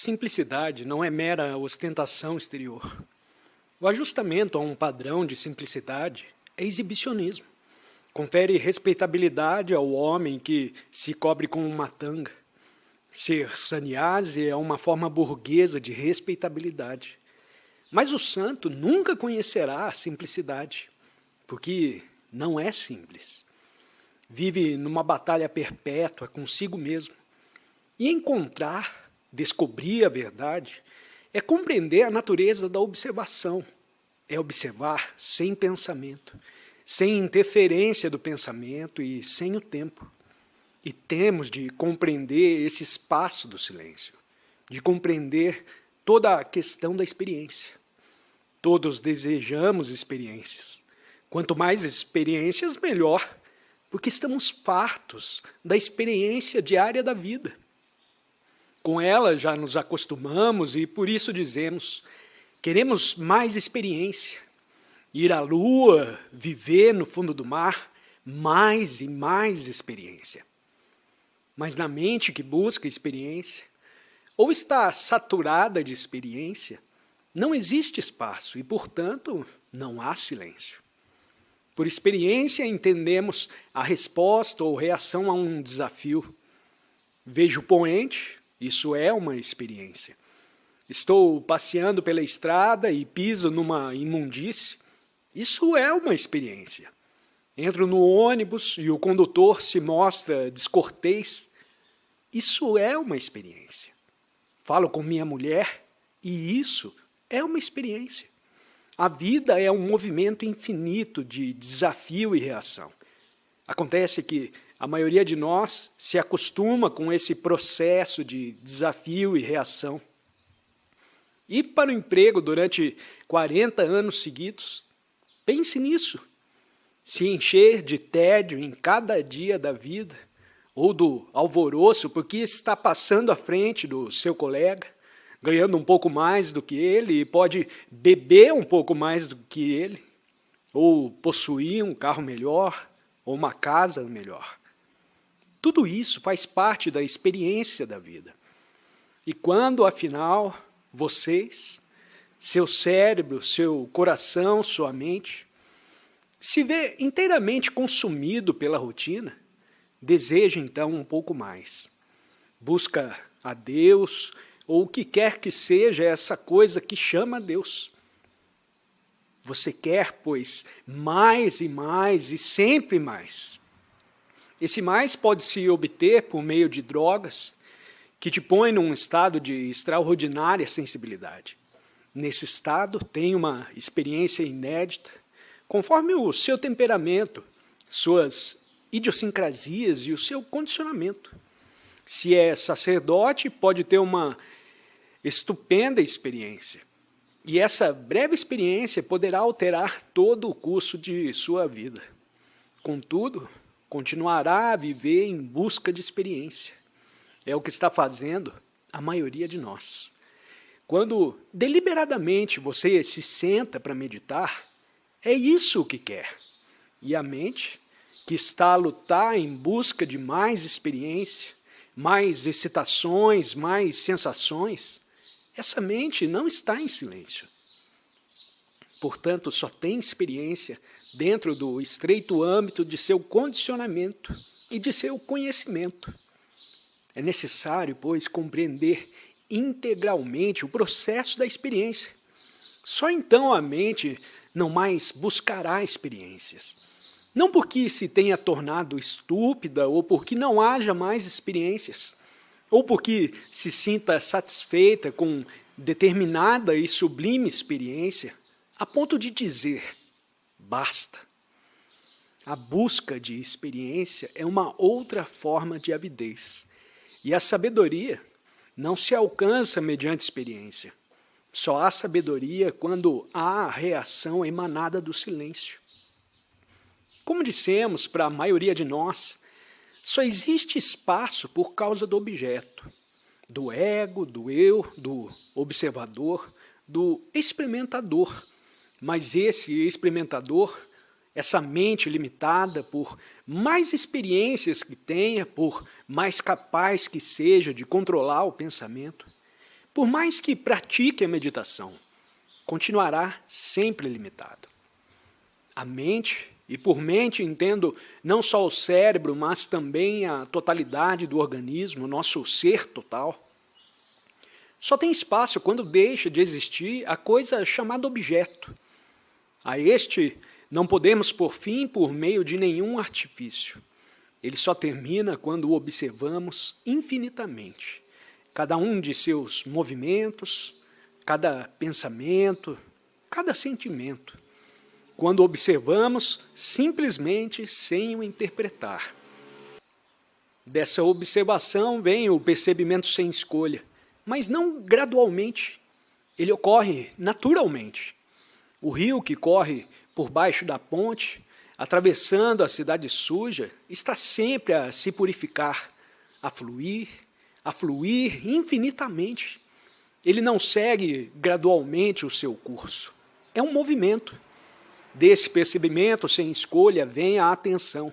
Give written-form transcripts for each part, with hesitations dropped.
Simplicidade não é mera ostentação exterior. O ajustamento a um padrão de simplicidade é exibicionismo. Confere respeitabilidade ao homem que se cobre com uma tanga. Ser sannyasi é uma forma burguesa de respeitabilidade. Mas o santo nunca conhecerá a simplicidade, porque não é simples. Vive numa batalha perpétua consigo mesmo. E encontrar, descobrir a verdade, é compreender a natureza da observação. É observar sem pensamento, sem interferência do pensamento e sem o tempo. E temos de compreender esse espaço do silêncio, de compreender toda a questão da experiência. Todos desejamos experiências. Quanto mais experiências, melhor, porque estamos fartos da experiência diária da vida. Com ela já nos acostumamos e por isso dizemos, queremos mais experiência. Ir à lua, viver no fundo do mar, mais e mais experiência. Mas na mente que busca experiência, ou está saturada de experiência, não existe espaço e, portanto, não há silêncio. Por experiência entendemos a resposta ou reação a um desafio. Vejo o poente, isso é uma experiência. Estou passeando pela estrada e piso numa imundície, isso é uma experiência. Entro no ônibus e o condutor se mostra descortês, isso é uma experiência. Falo com minha mulher e isso é uma experiência. A vida é um movimento infinito de desafio e reação. Acontece que a maioria de nós se acostuma com esse processo de desafio e reação. Ir para o emprego durante 40 anos seguidos, pense nisso. Se encher de tédio em cada dia da vida, ou do alvoroço porque está passando à frente do seu colega, ganhando um pouco mais do que ele e pode beber um pouco mais do que ele, ou possuir um carro melhor, ou uma casa melhor. Tudo isso faz parte da experiência da vida. E quando, afinal, vocês, seu cérebro, seu coração, sua mente, se vê inteiramente consumido pela rotina, deseja então um pouco mais. Busca a Deus, ou o que quer que seja essa coisa que chama a Deus. Você quer, pois, mais e mais e sempre mais. Esse mais pode se obter por meio de drogas, que te põe num estado de extraordinária sensibilidade. Nesse estado, tem uma experiência inédita, conforme o seu temperamento, suas idiosincrasias e o seu condicionamento. Se é sacerdote, pode ter uma estupenda experiência. E essa breve experiência poderá alterar todo o curso de sua vida. Contudo, continuará a viver em busca de experiência. É o que está fazendo a maioria de nós. Quando deliberadamente você se senta para meditar, é isso o que quer. E a mente, que está a lutar em busca de mais experiência, mais excitações, mais sensações, essa mente não está em silêncio. Portanto, só tem experiência dentro do estreito âmbito de seu condicionamento e de seu conhecimento. É necessário, pois, compreender integralmente o processo da experiência. Só então a mente não mais buscará experiências. Não porque se tenha tornado estúpida ou porque não haja mais experiências, ou porque se sinta satisfeita com determinada e sublime experiência, a ponto de dizer, basta. A busca de experiência é uma outra forma de avidez. E a sabedoria não se alcança mediante experiência. Só há sabedoria quando há a reação emanada do silêncio. Como dissemos para a maioria de nós, só existe espaço por causa do objeto, do ego, do eu, do observador, do experimentador. Mas esse experimentador, essa mente limitada, por mais experiências que tenha, por mais capaz que seja de controlar o pensamento, por mais que pratique a meditação, continuará sempre limitado. A mente, e por mente entendo não só o cérebro, mas também a totalidade do organismo, nosso ser total, só tem espaço quando deixa de existir a coisa chamada objeto. A este não podemos pôr fim por meio de nenhum artifício. Ele só termina quando o observamos infinitamente. Cada um de seus movimentos, cada pensamento, cada sentimento. Quando observamos simplesmente sem o interpretar. Dessa observação vem o percebimento sem escolha, mas não gradualmente. Ele ocorre naturalmente. O rio que corre por baixo da ponte, atravessando a cidade suja, está sempre a se purificar, a fluir infinitamente. Ele não segue gradualmente o seu curso. É um movimento. Desse percebimento sem escolha vem a atenção.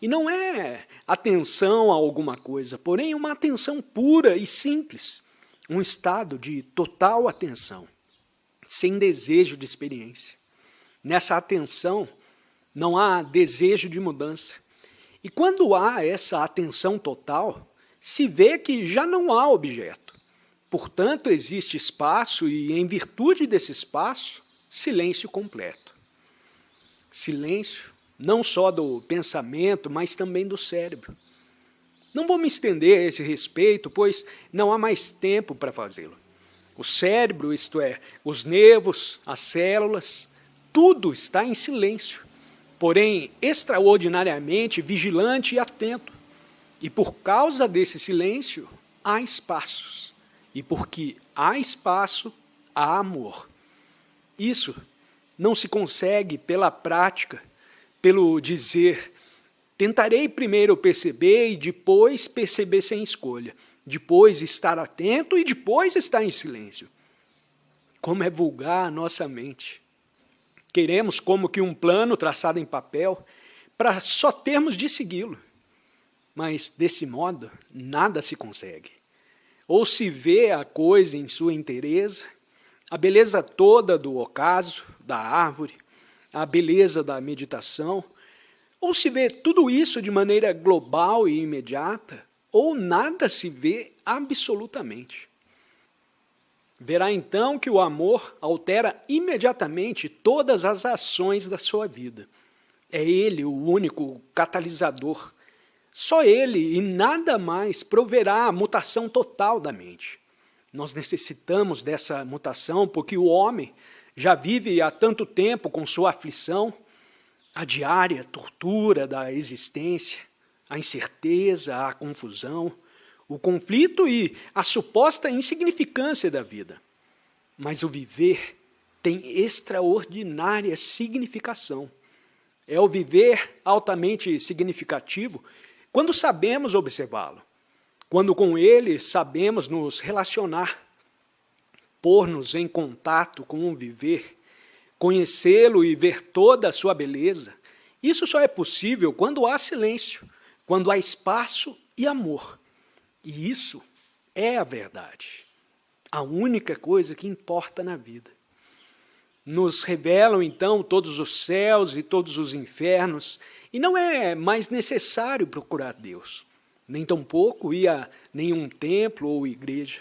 E não é atenção a alguma coisa, porém uma atenção pura e simples. Um estado de total atenção, sem desejo de experiência. Nessa atenção não há desejo de mudança. E quando há essa atenção total, se vê que já não há objeto. Portanto, existe espaço e, em virtude desse espaço, silêncio completo. Silêncio não só do pensamento, mas também do cérebro. Não vou me estender a esse respeito, pois não há mais tempo para fazê-lo. O cérebro, isto é, os nervos, as células, tudo está em silêncio, porém extraordinariamente vigilante e atento. E por causa desse silêncio, há espaços. E porque há espaço, há amor. Isso não se consegue pela prática, pelo dizer, tentarei primeiro perceber e depois perceber sem escolha, depois estar atento e depois estar em silêncio. Como é vulgar a nossa mente. Queremos como que um plano traçado em papel para só termos de segui-lo. Mas, desse modo, nada se consegue. Ou se vê a coisa em sua inteireza, a beleza toda do ocaso, da árvore, a beleza da meditação, ou se vê tudo isso de maneira global e imediata, ou nada se vê absolutamente. Verá então que o amor altera imediatamente todas as ações da sua vida. É ele o único catalisador. Só ele e nada mais proverá a mutação total da mente. Nós necessitamos dessa mutação porque o homem já vive há tanto tempo com sua aflição, a diária tortura da existência, a incerteza, a confusão, o conflito e a suposta insignificância da vida. Mas o viver tem extraordinária significação. É o viver altamente significativo quando sabemos observá-lo, quando com ele sabemos nos relacionar, pôr-nos em contato com o viver, conhecê-lo e ver toda a sua beleza. Isso só é possível quando há silêncio, quando há espaço e amor. E isso é a verdade, a única coisa que importa na vida. Nos revelam, então, todos os céus e todos os infernos, e não é mais necessário procurar Deus, nem tampouco ir a nenhum templo ou igreja.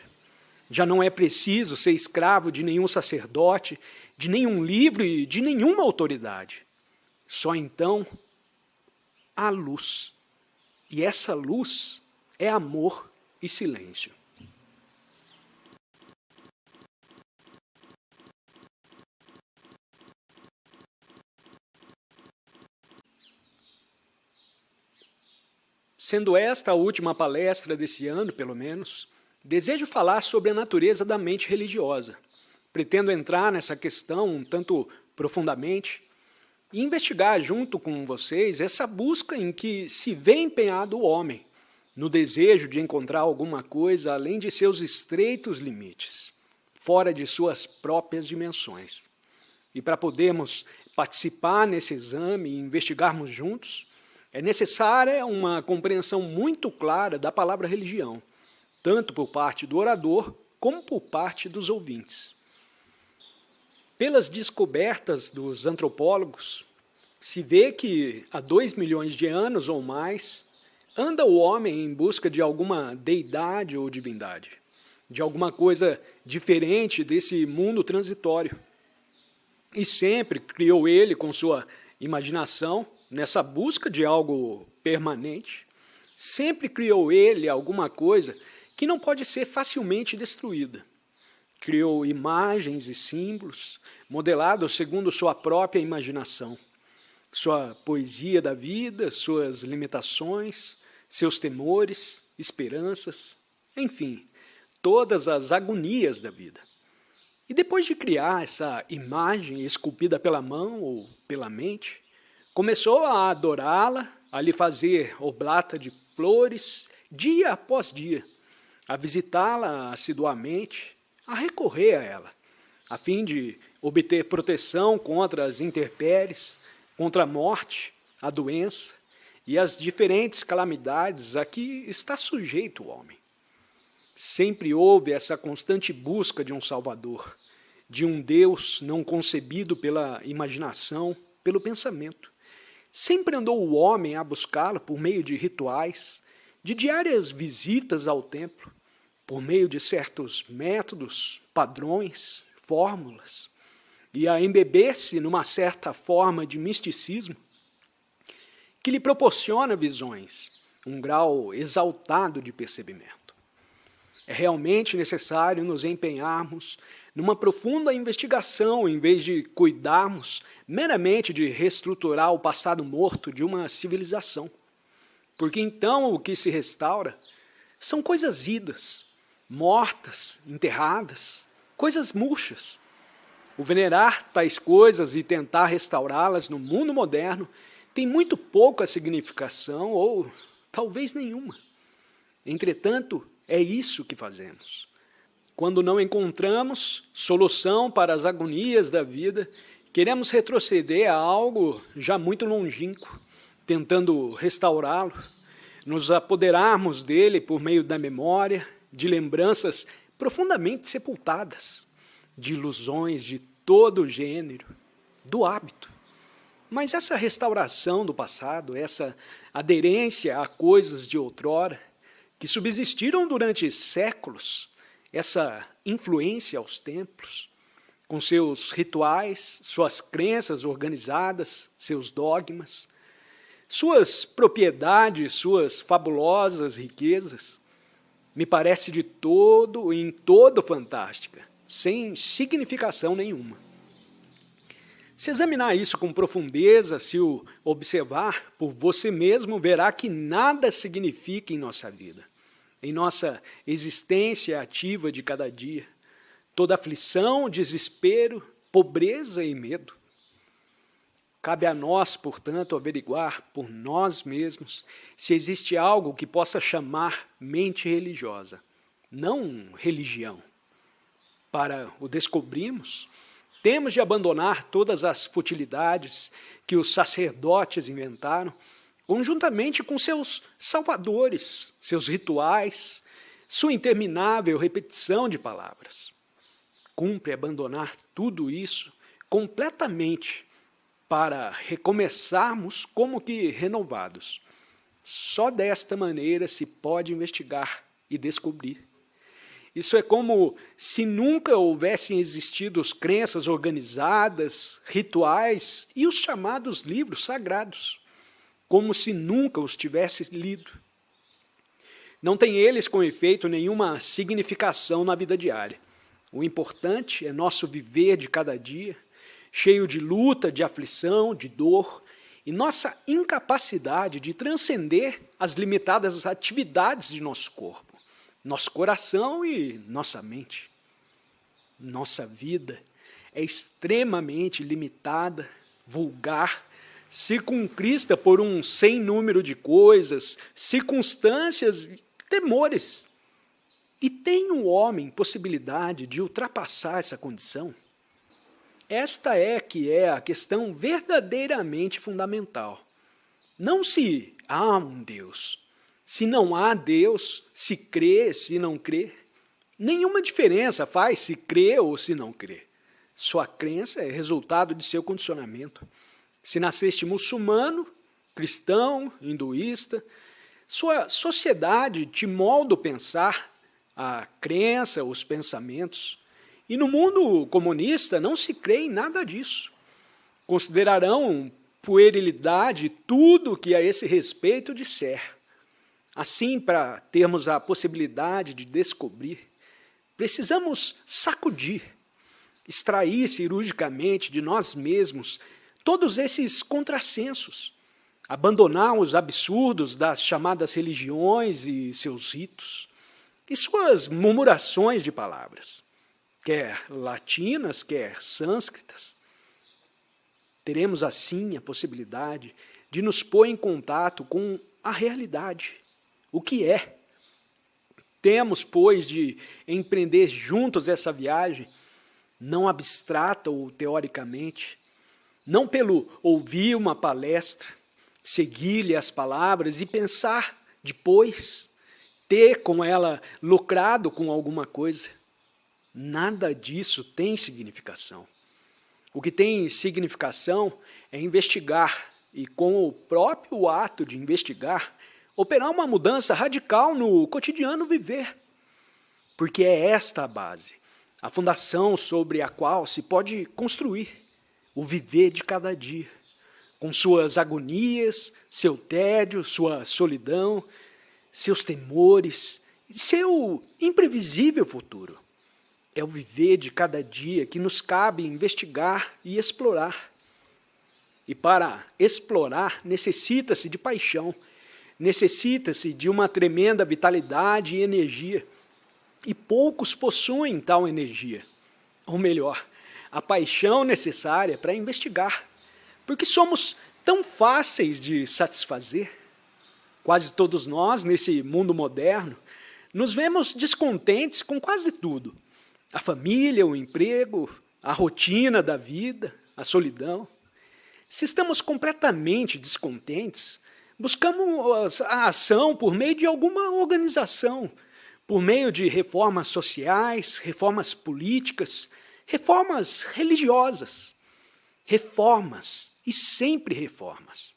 Já não é preciso ser escravo de nenhum sacerdote, de nenhum livro e de nenhuma autoridade. Só então há luz. E essa luz é amor e silêncio. Sendo esta a última palestra desse ano, pelo menos, desejo falar sobre a natureza da mente religiosa. Pretendo entrar nessa questão um tanto profundamente e investigar junto com vocês essa busca em que se vê empenhado o homem, no desejo de encontrar alguma coisa além de seus estreitos limites, fora de suas próprias dimensões. E para podermos participar nesse exame e investigarmos juntos, é necessária uma compreensão muito clara da palavra religião, tanto por parte do orador como por parte dos ouvintes. Pelas descobertas dos antropólogos, se vê que há 2 milhões de anos ou mais, anda o homem em busca de alguma deidade ou divindade, de alguma coisa diferente desse mundo transitório. E sempre criou ele, com sua imaginação, nessa busca de algo permanente, sempre criou ele alguma coisa que não pode ser facilmente destruída. Criou imagens e símbolos, modelados segundo sua própria imaginação, sua poesia da vida, suas limitações, seus temores, esperanças, enfim, todas as agonias da vida. E depois de criar essa imagem esculpida pela mão ou pela mente, começou a adorá-la, a lhe fazer oblata de flores, dia após dia, a visitá-la assiduamente, a recorrer a ela, a fim de obter proteção contra as intempéries, contra a morte, a doença e as diferentes calamidades a que está sujeito o homem. Sempre houve essa constante busca de um Salvador, de um Deus não concebido pela imaginação, pelo pensamento. Sempre andou o homem a buscá-lo por meio de rituais, de diárias visitas ao templo, por meio de certos métodos, padrões, fórmulas, e a embeber-se numa certa forma de misticismo que lhe proporciona visões, um grau exaltado de percebimento. É realmente necessário nos empenharmos numa profunda investigação em vez de cuidarmos meramente de reestruturar o passado morto de uma civilização. Porque então o que se restaura são coisas idas, mortas, enterradas, coisas murchas. O venerar tais coisas e tentar restaurá-las no mundo moderno tem muito pouca significação ou talvez nenhuma. Entretanto, é isso que fazemos. Quando não encontramos solução para as agonias da vida, queremos retroceder a algo já muito longínquo, tentando restaurá-lo, nos apoderarmos dele por meio da memória, de lembranças profundamente sepultadas, de ilusões de todo gênero, do hábito. Mas essa restauração do passado, essa aderência a coisas de outrora, que subsistiram durante séculos, essa influência aos templos, com seus rituais, suas crenças organizadas, seus dogmas, suas propriedades, suas fabulosas riquezas, me parece de todo e em todo fantástica, sem significação nenhuma. Se examinar isso com profundeza, se o observar por você mesmo, verá que nada significa em nossa vida, em nossa existência ativa de cada dia. Toda aflição, desespero, pobreza e medo. Cabe a nós, portanto, averiguar por nós mesmos se existe algo que possa chamar mente religiosa, não religião. Para o descobrirmos, temos de abandonar todas as futilidades que os sacerdotes inventaram, conjuntamente com seus salvadores, seus rituais, sua interminável repetição de palavras. Cumpre abandonar tudo isso completamente para recomeçarmos como que renovados. Só desta maneira se pode investigar e descobrir. Isso é como se nunca houvessem existido crenças organizadas, rituais e os chamados livros sagrados, como se nunca os tivesse lido. Não tem eles, com efeito, nenhuma significação na vida diária. O importante é nosso viver de cada dia, cheio de luta, de aflição, de dor, e nossa incapacidade de transcender as limitadas atividades de nosso corpo, nosso coração e nossa mente. Nossa vida é extremamente limitada, vulgar, circunscrita por um sem número de coisas, circunstâncias, temores. E tem o homem possibilidade de ultrapassar essa condição? Esta é que é a questão verdadeiramente fundamental. Não se há um Deus, se não há Deus, se crê, se não crê. Nenhuma diferença faz se crê ou se não crê. Sua crença é resultado de seu condicionamento. Se nasceste muçulmano, cristão, hinduísta, sua sociedade te molda o pensar, a crença, os pensamentos. E no mundo comunista não se crê em nada disso. Considerarão puerilidade tudo que a esse respeito disser. Assim, para termos a possibilidade de descobrir, precisamos sacudir, extrair cirurgicamente de nós mesmos todos esses contrassensos, abandonar os absurdos das chamadas religiões e seus ritos, e suas murmurações de palavras, quer latinas, quer sânscritas. Teremos assim a possibilidade de nos pôr em contato com a realidade, o que é. Temos, pois, de empreender juntos essa viagem, não abstrata ou teoricamente, não pelo ouvir uma palestra, seguir-lhe as palavras e pensar depois, ter com ela lucrado com alguma coisa. Nada disso tem significação. O que tem significação é investigar e, com o próprio ato de investigar, operar uma mudança radical no cotidiano viver. Porque é esta a base, a fundação sobre a qual se pode construir o viver de cada dia, com suas agonias, seu tédio, sua solidão, seus temores e seu imprevisível futuro. É o viver de cada dia que nos cabe investigar e explorar. E para explorar necessita-se de paixão, necessita-se de uma tremenda vitalidade e energia. E poucos possuem tal energia. Ou melhor, a paixão necessária para investigar. Porque somos tão fáceis de satisfazer. Quase todos nós, nesse mundo moderno, nos vemos descontentes com quase tudo. A família, o emprego, a rotina da vida, a solidão. Se estamos completamente descontentes, buscamos a ação por meio de alguma organização, por meio de reformas sociais, reformas políticas, reformas religiosas. Reformas, e sempre reformas.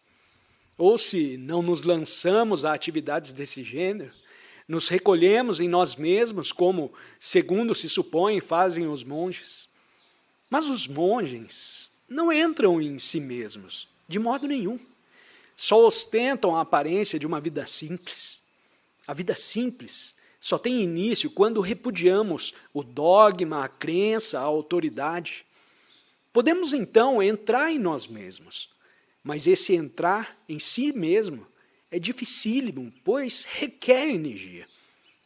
Ou se não nos lançamos a atividades desse gênero, nos recolhemos em nós mesmos, como, segundo se supõe, fazem os monges. Mas os monges não entram em si mesmos, de modo nenhum. Só ostentam a aparência de uma vida simples. A vida simples só tem início quando repudiamos o dogma, a crença, a autoridade. Podemos, então, entrar em nós mesmos, mas esse entrar em si mesmo é dificílimo, pois requer energia.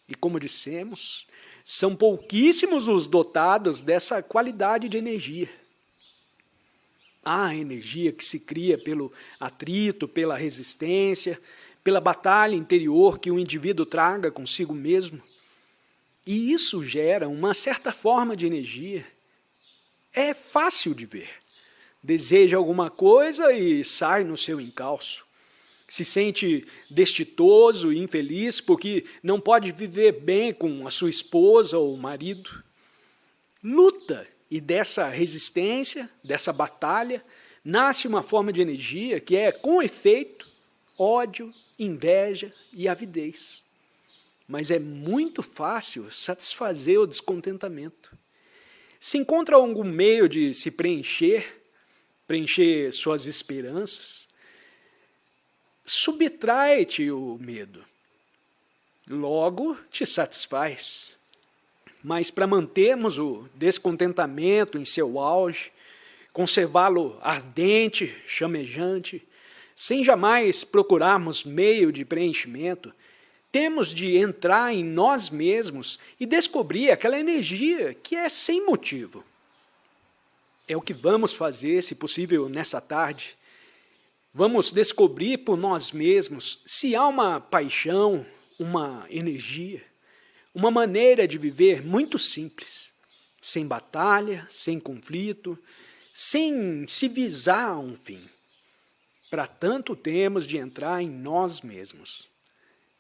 E como dissemos, são pouquíssimos os dotados dessa qualidade de energia. Há a energia que se cria pelo atrito, pela resistência, pela batalha interior que o indivíduo traga consigo mesmo. E isso gera uma certa forma de energia. É fácil de ver. Deseja alguma coisa e sai no seu encalço. Se sente destitoso e infeliz porque não pode viver bem com a sua esposa ou marido. Luta, e dessa resistência, dessa batalha, nasce uma forma de energia que é, com efeito, ódio, inveja e avidez. Mas é muito fácil satisfazer o descontentamento. Se encontra algum meio de se preencher suas esperanças, subtrai-te o medo. Logo te satisfaz. Mas para mantermos o descontentamento em seu auge, conservá-lo ardente, chamejante, sem jamais procurarmos meio de preenchimento, temos de entrar em nós mesmos e descobrir aquela energia que é sem motivo. É o que vamos fazer, se possível, nessa tarde. Vamos descobrir por nós mesmos se há uma paixão, uma energia, uma maneira de viver muito simples, sem batalha, sem conflito, sem se visar um fim. Para tanto temos de entrar em nós mesmos.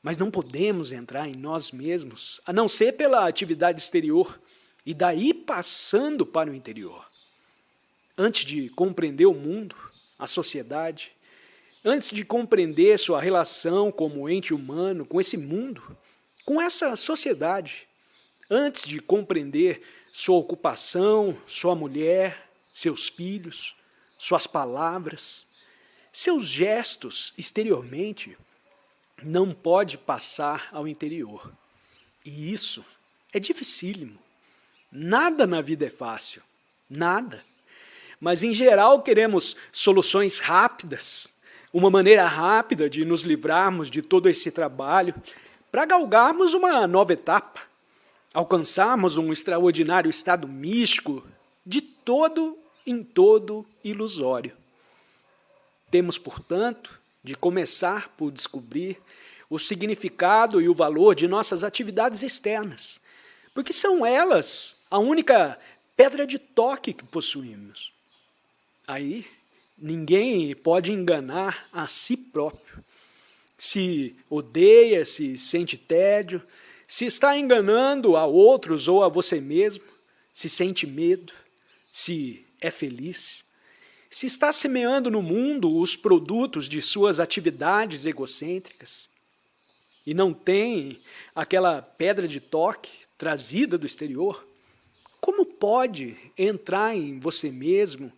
Mas não podemos entrar em nós mesmos, a não ser pela atividade exterior, e daí passando para o interior. Antes de compreender o mundo, a sociedade, antes de compreender sua relação como ente humano com esse mundo, com essa sociedade, antes de compreender sua ocupação, sua mulher, seus filhos, suas palavras, seus gestos exteriormente, não pode passar ao interior. E isso é dificílimo. Nada na vida é fácil, nada. Mas, em geral, queremos soluções rápidas, uma maneira rápida de nos livrarmos de todo esse trabalho, para galgarmos uma nova etapa, alcançarmos um extraordinário estado místico, de todo em todo ilusório. Temos, portanto, de começar por descobrir o significado e o valor de nossas atividades externas, porque são elas a única pedra de toque que possuímos. Aí, ninguém pode enganar a si próprio. Se odeia, se sente tédio, se está enganando a outros ou a você mesmo, se sente medo, se é feliz, se está semeando no mundo os produtos de suas atividades egocêntricas e não tem aquela pedra de toque trazida do exterior, como pode entrar em você mesmo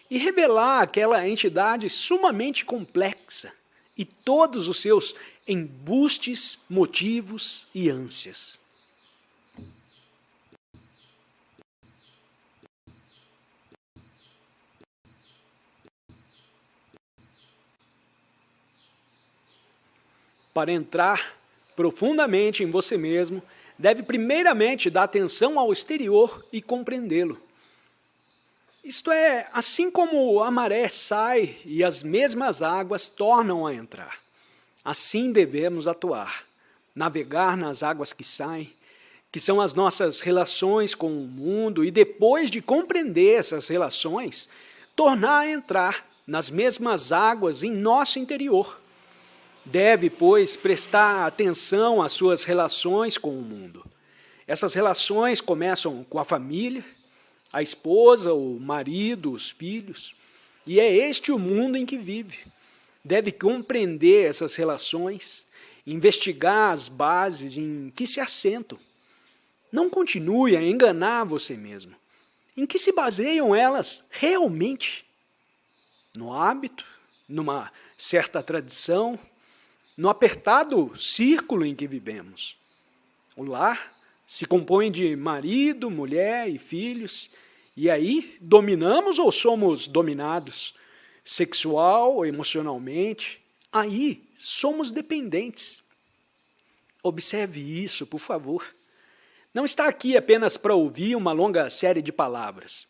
e revelar aquela entidade sumamente complexa e todos os seus embustes, motivos e ânsias? Para entrar profundamente em você mesmo, deve primeiramente dar atenção ao exterior e compreendê-lo. Isto é, assim como a maré sai e as mesmas águas tornam a entrar, assim devemos atuar, navegar nas águas que saem, que são as nossas relações com o mundo, e depois de compreender essas relações, tornar a entrar nas mesmas águas em nosso interior. Deve, pois, prestar atenção às suas relações com o mundo. Essas relações começam com a família, a esposa, o marido, os filhos, e é este o mundo em que vive. Deve compreender essas relações, investigar as bases em que se assentam. Não continue a enganar você mesmo. Em que se baseiam elas realmente? No hábito, numa certa tradição, no apertado círculo em que vivemos. O lar se compõe de marido, mulher e filhos, e aí dominamos ou somos dominados? Sexual, emocionalmente, aí somos dependentes. Observe isso, por favor. Não está aqui apenas para ouvir uma longa série de palavras.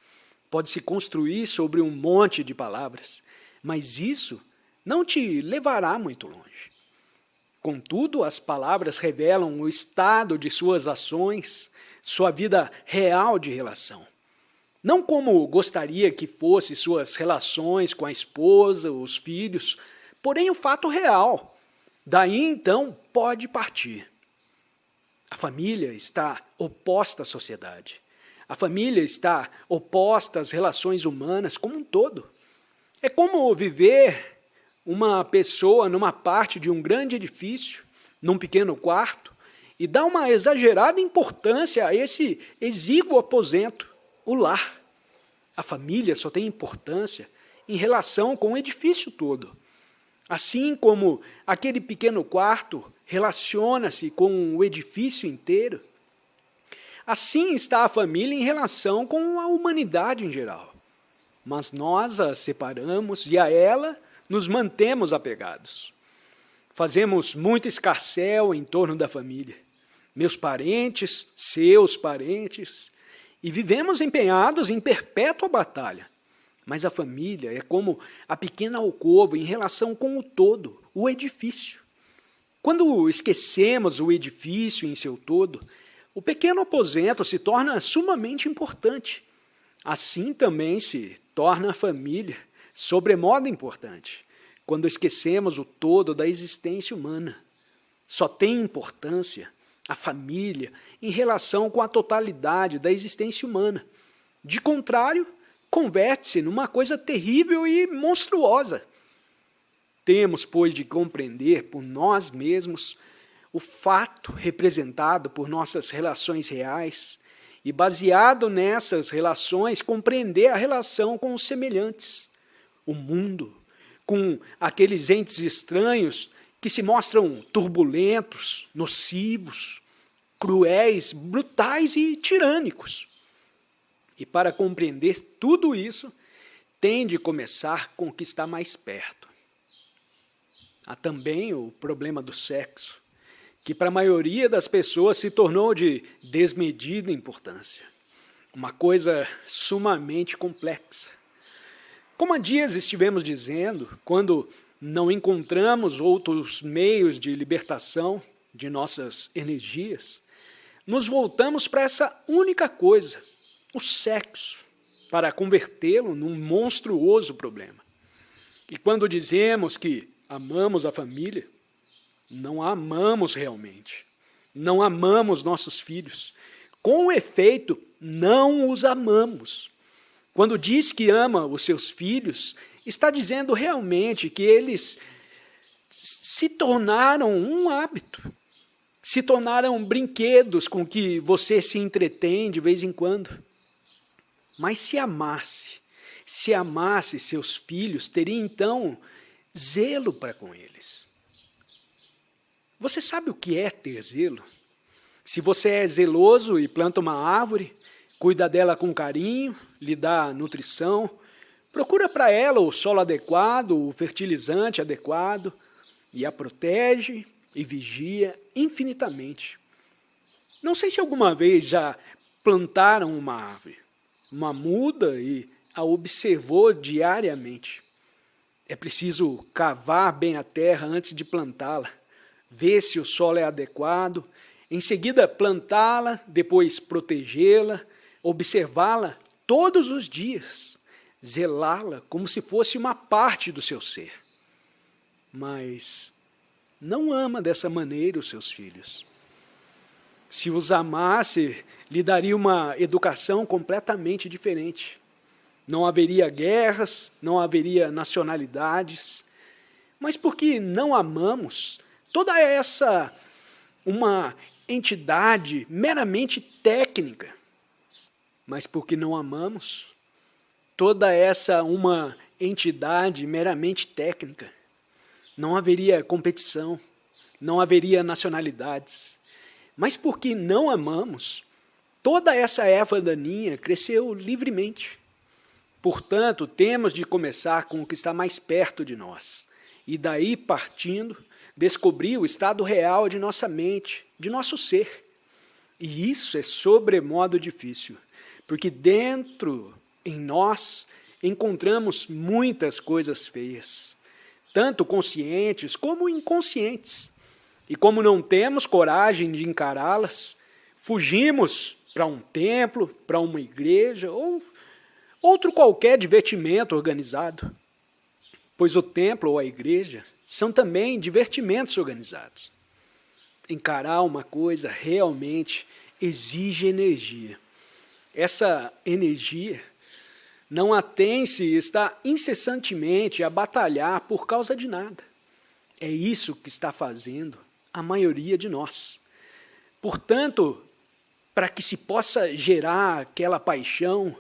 Pode-se construir sobre um monte de palavras, mas isso não te levará muito longe. Contudo, as palavras revelam o estado de suas ações, sua vida real de relação. Não como gostaria que fossem suas relações com a esposa, os filhos, porém o fato real. Daí então pode partir. A família está oposta à sociedade. A família está oposta às relações humanas como um todo. É como viver uma pessoa numa parte de um grande edifício, num pequeno quarto, e dar uma exagerada importância a esse exíguo aposento, o lar. A família só tem importância em relação com o edifício todo. Assim como aquele pequeno quarto relaciona-se com o edifício inteiro, assim está a família em relação com a humanidade em geral. Mas nós a separamos e a ela nos mantemos apegados. Fazemos muito escarcéu em torno da família. Meus parentes, seus parentes, e vivemos empenhados em perpétua batalha. Mas a família é como a pequena alcova em relação com o todo, o edifício. Quando esquecemos o edifício em seu todo, o pequeno aposento se torna sumamente importante. Assim também se torna a família sobremodo importante, quando esquecemos o todo da existência humana. só tem importância a família em relação com a totalidade da existência humana. De contrário, converte-se numa coisa terrível e monstruosa. Temos, pois, de compreender por nós mesmos o fato representado por nossas relações reais e, baseado nessas relações, compreender a relação com os semelhantes, o mundo, com aqueles entes estranhos que se mostram turbulentos, nocivos, cruéis, brutais e tirânicos. E para compreender tudo isso, tem de começar com o que está mais perto. Há também o problema do sexo, que para a maioria das pessoas se tornou de desmedida importância. Uma coisa sumamente complexa. Como há dias estivemos dizendo, quando não encontramos outros meios de libertação de nossas energias, nos voltamos para essa única coisa, o sexo, para convertê-lo num monstruoso problema. E quando dizemos que amamos a família, não a amamos realmente. Não amamos nossos filhos. Com efeito, não os amamos. Quando diz que ama os seus filhos, está dizendo realmente que eles se tornaram um hábito. Se tornaram brinquedos com que você se entretém de vez em quando. Mas se amasse seus filhos, teria então zelo para com eles. Você sabe o que é ter zelo? Se você é zeloso e planta uma árvore, cuida dela com carinho, lhe dá nutrição, procura para ela o solo adequado, o fertilizante adequado, e a protege e vigia infinitamente. Não sei se alguma vez já plantaram uma árvore, uma muda, e a observou diariamente. É preciso cavar bem a terra antes de plantá-la, ver se o solo é adequado, em seguida plantá-la, depois protegê-la, observá-la todos os dias, zelá-la como se fosse uma parte do seu ser. Mas não ama dessa maneira os seus filhos. Se os amasse, lhe daria uma educação completamente diferente. Não haveria guerras, não haveria nacionalidades. Mas porque não amamos, toda essa uma entidade meramente técnica. Mas porque não amamos, toda essa uma entidade meramente técnica. Não haveria competição, não haveria nacionalidades. Mas porque não amamos, toda essa erva daninha cresceu livremente. Portanto, temos de começar com o que está mais perto de nós. E daí, partindo, descobrir o estado real de nossa mente, de nosso ser. E isso é sobremodo difícil, porque dentro, em nós, encontramos muitas coisas feias, tanto conscientes como inconscientes. E como não temos coragem de encará-las, fugimos para um templo, para uma igreja ou outro qualquer divertimento organizado. Pois o templo ou a igreja são também divertimentos organizados. Encarar uma coisa realmente exige energia. Essa energia não a tem se está incessantemente a batalhar por causa de nada. É isso que está fazendo a maioria de nós. Portanto, para que se possa gerar aquela paixão,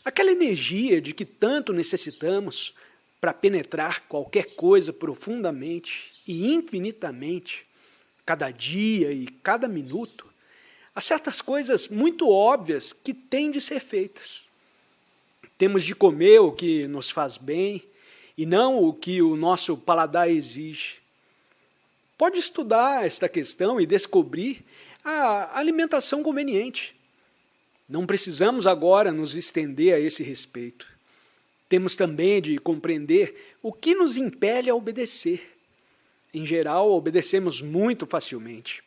aquela energia de que tanto necessitamos para penetrar qualquer coisa profundamente e infinitamente, cada dia e cada minuto, há certas coisas muito óbvias que têm de ser feitas. Temos de comer o que nos faz bem e não o que o nosso paladar exige. Pode estudar esta questão e descobrir a alimentação conveniente. Não precisamos agora nos estender a esse respeito. Temos também de compreender o que nos impele a obedecer. Em geral, obedecemos muito facilmente.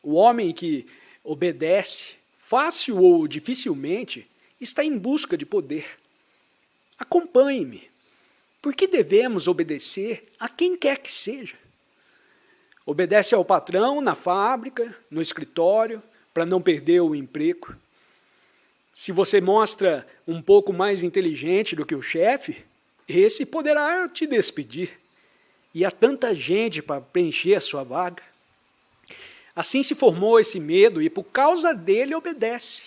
O homem que obedece, fácil ou dificilmente, está em busca de poder. Acompanhe-me. Por que devemos obedecer a quem quer que seja? Obedece ao patrão na fábrica, no escritório, para não perder o emprego. Se você mostra um pouco mais inteligente do que o chefe, esse poderá te despedir. E há tanta gente para preencher a sua vaga. Assim se formou esse medo e por causa dele obedece.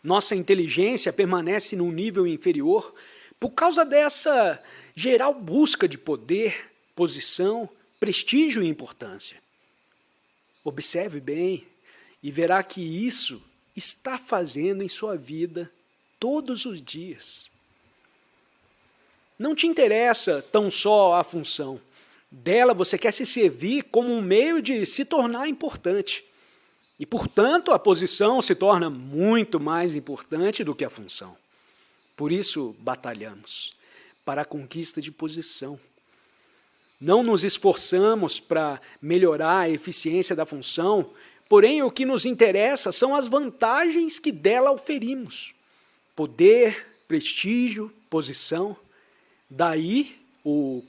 Nossa inteligência permanece num nível inferior por causa dessa geral busca de poder, posição, prestígio e importância. Observe bem e verá que isso está fazendo em sua vida todos os dias. Não te interessa tão só a função. Dela você quer se servir como um meio de se tornar importante. E, portanto, a posição se torna muito mais importante do que a função. Por isso, batalhamos para a conquista de posição. Não nos esforçamos para melhorar a eficiência da função, porém o que nos interessa são as vantagens que dela oferimos. Poder, prestígio, posição. Daí,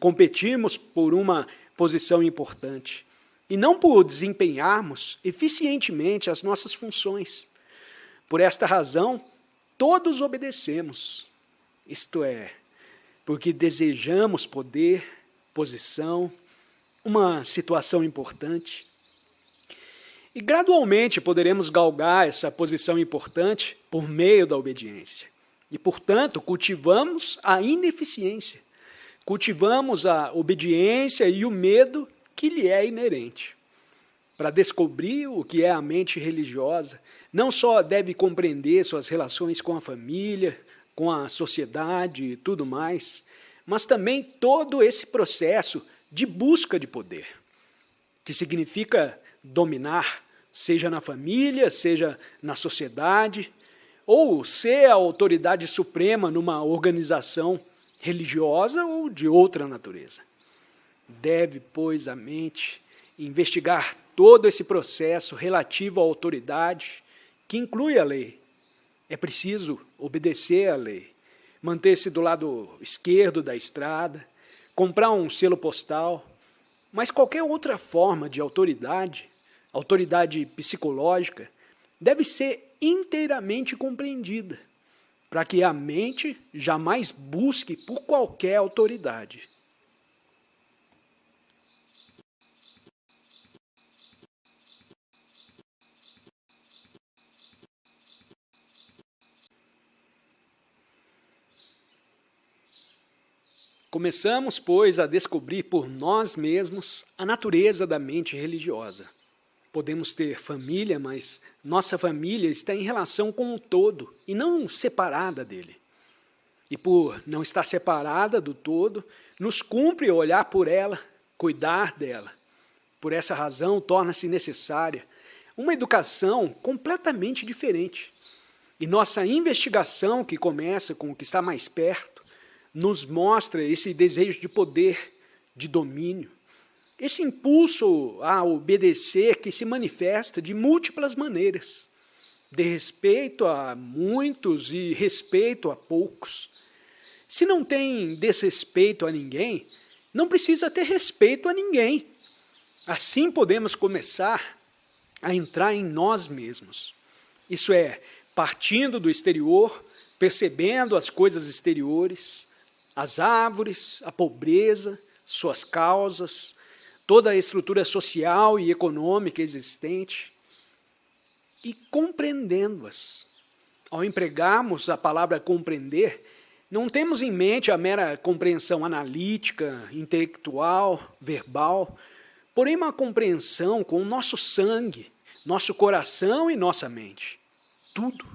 competimos por uma posição importante. E não por desempenharmos eficientemente as nossas funções. Por esta razão, todos obedecemos. Isto é, porque desejamos poder, posição, uma situação importante. E gradualmente poderemos galgar essa posição importante por meio da obediência. E, portanto, cultivamos a ineficiência. Cultivamos a obediência e o medo que lhe é inerente. Para descobrir o que é a mente religiosa, não só deve compreender suas relações com a família, com a sociedade e tudo mais, mas também todo esse processo de busca de poder, que significa dominar, seja na família, seja na sociedade, ou ser a autoridade suprema numa organização religiosa ou de outra natureza. Deve, pois, a mente investigar todo esse processo relativo à autoridade, que inclui a lei. É preciso obedecer à lei, manter-se do lado esquerdo da estrada, comprar um selo postal, mas qualquer outra forma de autoridade, autoridade psicológica, deve ser inteiramente compreendida, para que a mente jamais busque por qualquer autoridade. Começamos, pois, a descobrir por nós mesmos a natureza da mente religiosa. Podemos ter família, mas nossa família está em relação com o todo e não separada dele. E por não estar separada do todo, nos cumpre olhar por ela, cuidar dela. Por essa razão, torna-se necessária uma educação completamente diferente. E nossa investigação, que começa com o que está mais perto, nos mostra esse desejo de poder, de domínio, esse impulso a obedecer que se manifesta de múltiplas maneiras, de respeito a muitos e respeito a poucos. Se não tem desrespeito a ninguém, não precisa ter respeito a ninguém. Assim podemos começar a entrar em nós mesmos. Isso é, partindo do exterior, percebendo as coisas exteriores, as árvores, a pobreza, suas causas, toda a estrutura social e econômica existente, e compreendendo-as. Ao empregarmos a palavra compreender, não temos em mente a mera compreensão analítica, intelectual, verbal, porém uma compreensão com o nosso sangue, nosso coração e nossa mente. Tudo.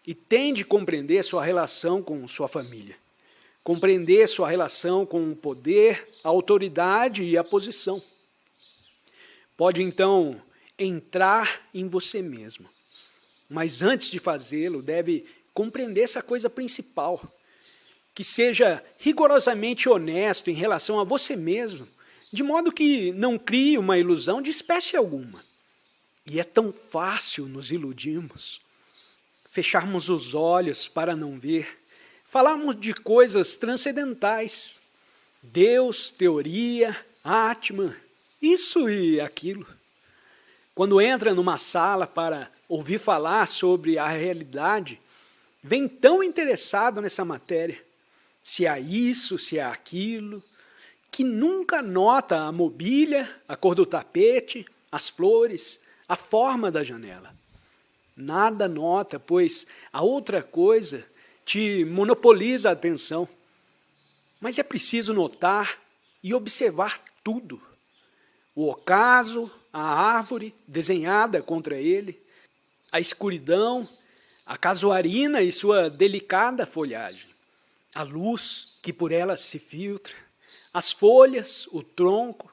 E tem de compreender sua relação com sua família. Compreender sua relação com o poder, a autoridade e a posição. Pode, então, entrar em você mesmo. Mas antes de fazê-lo, deve compreender essa coisa principal. Que seja rigorosamente honesto em relação a você mesmo, de modo que não crie uma ilusão de espécie alguma. E é tão fácil nos iludirmos, fecharmos os olhos para não ver, falarmos de coisas transcendentais, Deus, teoria, Atman, isso e aquilo. Quando entra numa sala para ouvir falar sobre a realidade, vem tão interessado nessa matéria, se há isso, se há aquilo, que nunca nota a mobília, a cor do tapete, as flores, a forma da janela. Nada nota, pois a outra coisa te monopoliza a atenção. Mas é preciso notar e observar tudo. O ocaso, a árvore desenhada contra ele, a escuridão, a casuarina e sua delicada folhagem, a luz que por ela se filtra, as folhas, o tronco.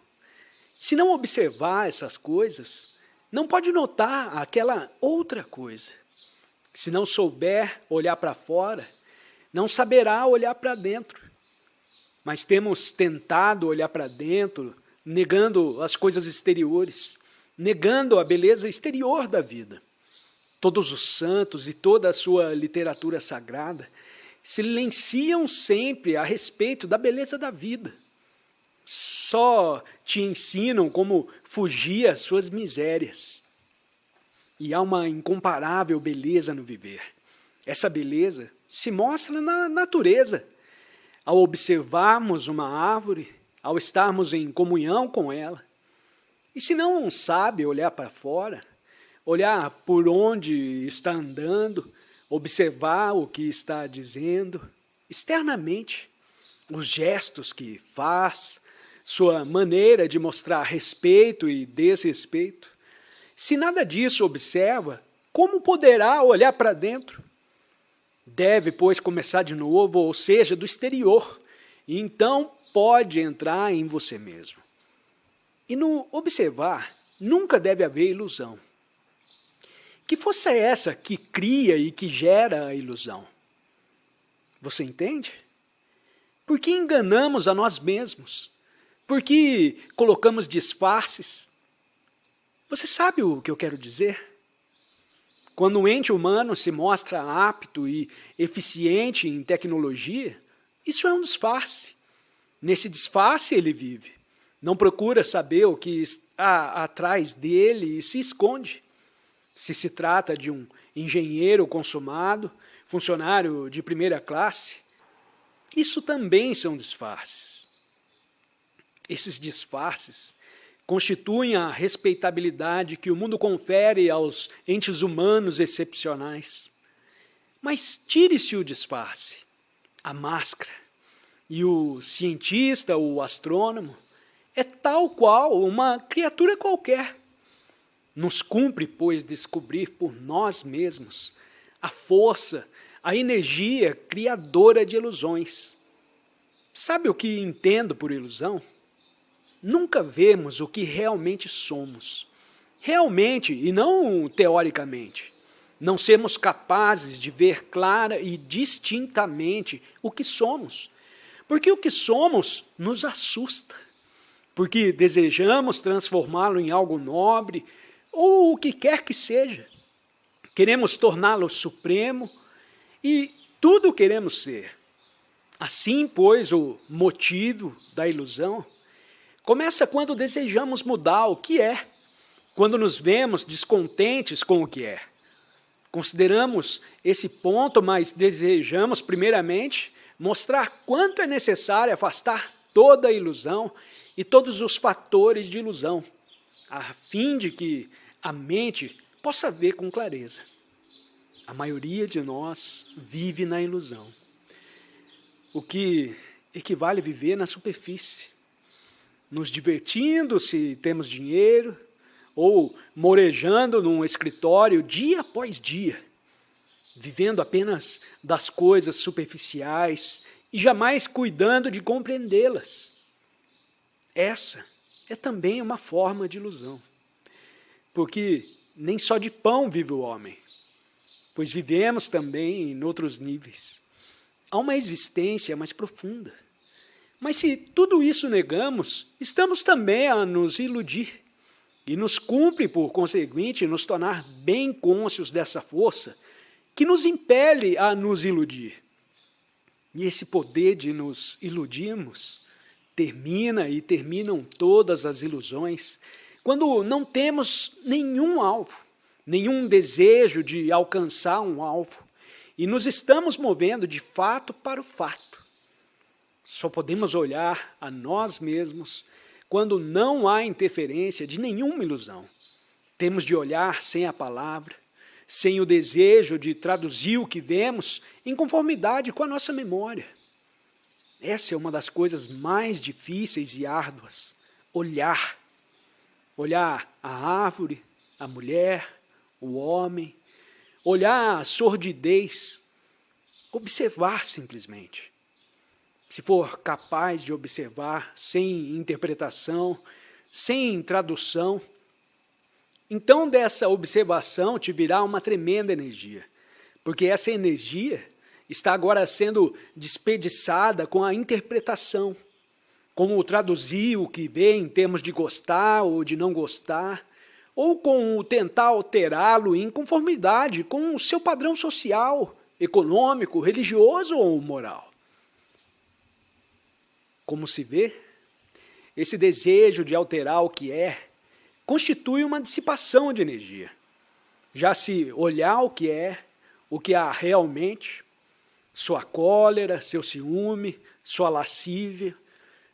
Se não observar essas coisas, não pode notar aquela outra coisa. Se não souber olhar para fora, não saberá olhar para dentro. Mas temos tentado olhar para dentro, negando as coisas exteriores, negando a beleza exterior da vida. Todos os santos e toda a sua literatura sagrada silenciam sempre a respeito da beleza da vida. Só te ensinam como fugir às suas misérias. E há uma incomparável beleza no viver. Essa beleza se mostra na natureza. Ao observarmos uma árvore, ao estarmos em comunhão com ela. E se não sabe olhar para fora, olhar por onde está andando, observar o que está dizendo, externamente, os gestos que faz, sua maneira de mostrar respeito e desrespeito. Se nada disso observa, como poderá olhar para dentro? Deve, pois, começar de novo, ou seja, do exterior, e então pode entrar em você mesmo. E no observar, nunca deve haver ilusão. Que força é essa que cria e que gera a ilusão? Você entende? Por que enganamos a nós mesmos? Por que colocamos disfarces? Você sabe o que eu quero dizer? Quando um ente humano se mostra apto e eficiente em tecnologia, isso é um disfarce. Nesse disfarce ele vive. Não procura saber o que está atrás dele e se esconde. Se se trata de um engenheiro consumado, funcionário de primeira classe, isso também são disfarces. Esses disfarces constituem a respeitabilidade que o mundo confere aos entes humanos excepcionais. Mas tire-se o disfarce, a máscara, e o cientista, o astrônomo, é tal qual uma criatura qualquer. Nos cumpre, pois, descobrir por nós mesmos a força, a energia criadora de ilusões. Sabe o que entendo por ilusão? Nunca vemos o que realmente somos. Realmente, e não teoricamente. Não sermos capazes de ver clara e distintamente o que somos. Porque o que somos nos assusta. Porque desejamos transformá-lo em algo nobre, ou o que quer que seja. Queremos torná-lo supremo e tudo queremos ser. Assim, pois, o motivo da ilusão começa quando desejamos mudar o que é, quando nos vemos descontentes com o que é. Consideramos esse ponto, mas desejamos, primeiramente, mostrar quanto é necessário afastar toda a ilusão e todos os fatores de ilusão, a fim de que a mente possa ver com clareza. A maioria de nós vive na ilusão, o que equivale a viver na superfície, nos divertindo se temos dinheiro, ou morejando num escritório dia após dia, vivendo apenas das coisas superficiais e jamais cuidando de compreendê-las. Essa é também uma forma de ilusão, porque nem só de pão vive o homem, pois vivemos também em outros níveis. Há uma existência mais profunda. Mas se tudo isso negamos, estamos também a nos iludir. E nos cumpre, por conseguinte, nos tornar bem cônscios dessa força que nos impele a nos iludir. E esse poder de nos iludirmos termina e terminam todas as ilusões quando não temos nenhum alvo, nenhum desejo de alcançar um alvo e nos estamos movendo de fato para o fato. Só podemos olhar a nós mesmos quando não há interferência de nenhuma ilusão. Temos de olhar sem a palavra, sem o desejo de traduzir o que vemos em conformidade com a nossa memória. Essa é uma das coisas mais difíceis e árduas, olhar. Olhar a árvore, a mulher, o homem, olhar a sordidez, observar simplesmente. Se for capaz de observar sem interpretação, sem tradução, então dessa observação te virá uma tremenda energia, porque essa energia está agora sendo desperdiçada com a interpretação, como traduzir o que vê em termos de gostar ou de não gostar, ou com o tentar alterá-lo em conformidade com o seu padrão social, econômico, religioso ou moral. Como se vê, esse desejo de alterar o que é constitui uma dissipação de energia. Já se olhar o que há realmente, sua cólera, seu ciúme, sua lascívia,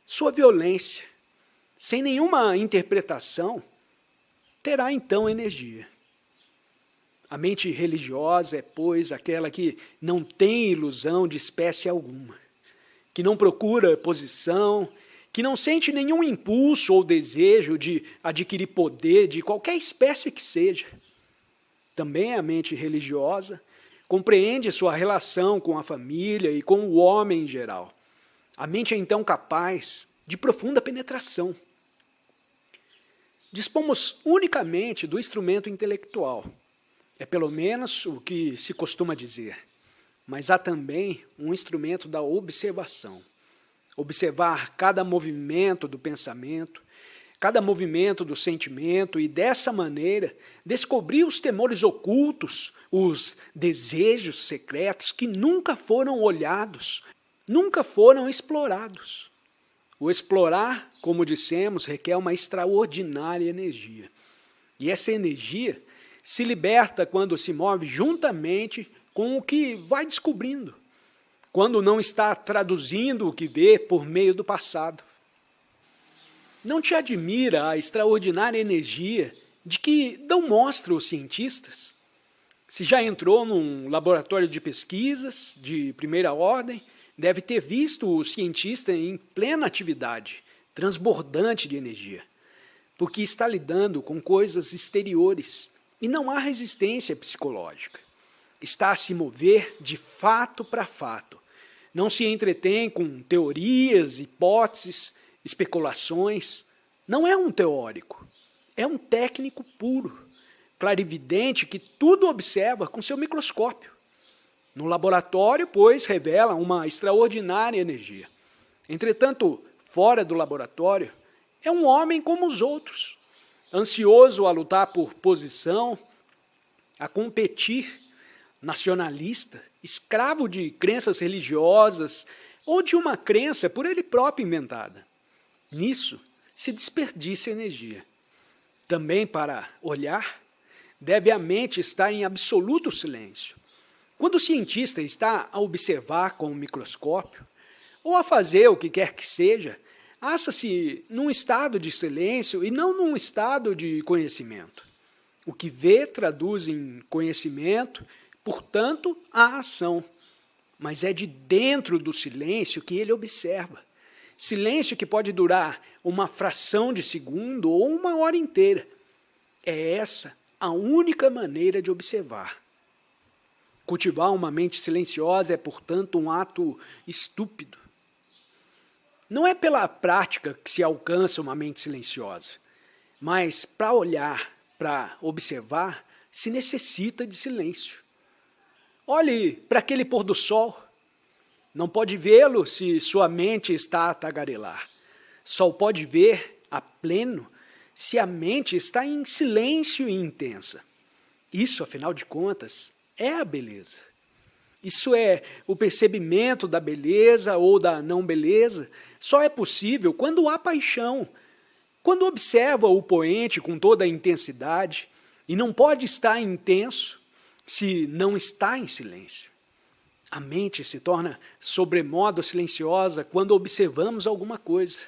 sua violência, sem nenhuma interpretação, terá então energia. A mente religiosa é, pois, aquela que não tem ilusão de espécie alguma, que não procura posição, que não sente nenhum impulso ou desejo de adquirir poder de qualquer espécie que seja. Também a mente religiosa compreende sua relação com a família e com o homem em geral. A mente é então capaz de profunda penetração. Dispomos unicamente do instrumento intelectual. É pelo menos o que se costuma dizer. Mas há também um instrumento da observação. Observar cada movimento do pensamento, cada movimento do sentimento e, dessa maneira, descobrir os temores ocultos, os desejos secretos que nunca foram olhados, nunca foram explorados. O explorar, como dissemos, requer uma extraordinária energia. E essa energia se liberta quando se move juntamente com o que vai descobrindo, quando não está traduzindo o que vê por meio do passado. Não te admira a extraordinária energia de que dão mostra os cientistas? Se já entrou num laboratório de pesquisas de primeira ordem, deve ter visto o cientista em plena atividade, transbordante de energia, porque está lidando com coisas exteriores e não há resistência psicológica. Está a se mover de fato para fato. Não se entretém com teorias, hipóteses, especulações. Não é um teórico, é um técnico puro, clarividente que tudo observa com seu microscópio. No laboratório, pois, revela uma extraordinária energia. Entretanto, fora do laboratório, é um homem como os outros, ansioso a lutar por posição, a competir, nacionalista, escravo de crenças religiosas ou de uma crença por ele próprio inventada. Nisso se desperdiça energia. Também para olhar, deve a mente estar em absoluto silêncio. Quando o cientista está a observar com o microscópio, ou a fazer o que quer que seja, acha-se num estado de silêncio e não num estado de conhecimento. O que vê traduz em conhecimento, portanto, a ação. Mas é de dentro do silêncio que ele observa. Silêncio que pode durar uma fração de segundo ou uma hora inteira. É essa a única maneira de observar. Cultivar uma mente silenciosa é, portanto, um ato estúpido. Não é pela prática que se alcança uma mente silenciosa, mas para olhar, para observar, se necessita de silêncio. Olhe para aquele pôr do sol. Não pode vê-lo se sua mente está a tagarelar. Só o pode ver a pleno se a mente está em silêncio e intensa. Isso, afinal de contas, é a beleza. Isso é, o percebimento da beleza ou da não beleza, só é possível quando há paixão, quando observa o poente com toda a intensidade, e não pode estar intenso se não está em silêncio. A mente se torna sobremodo silenciosa quando observamos alguma coisa.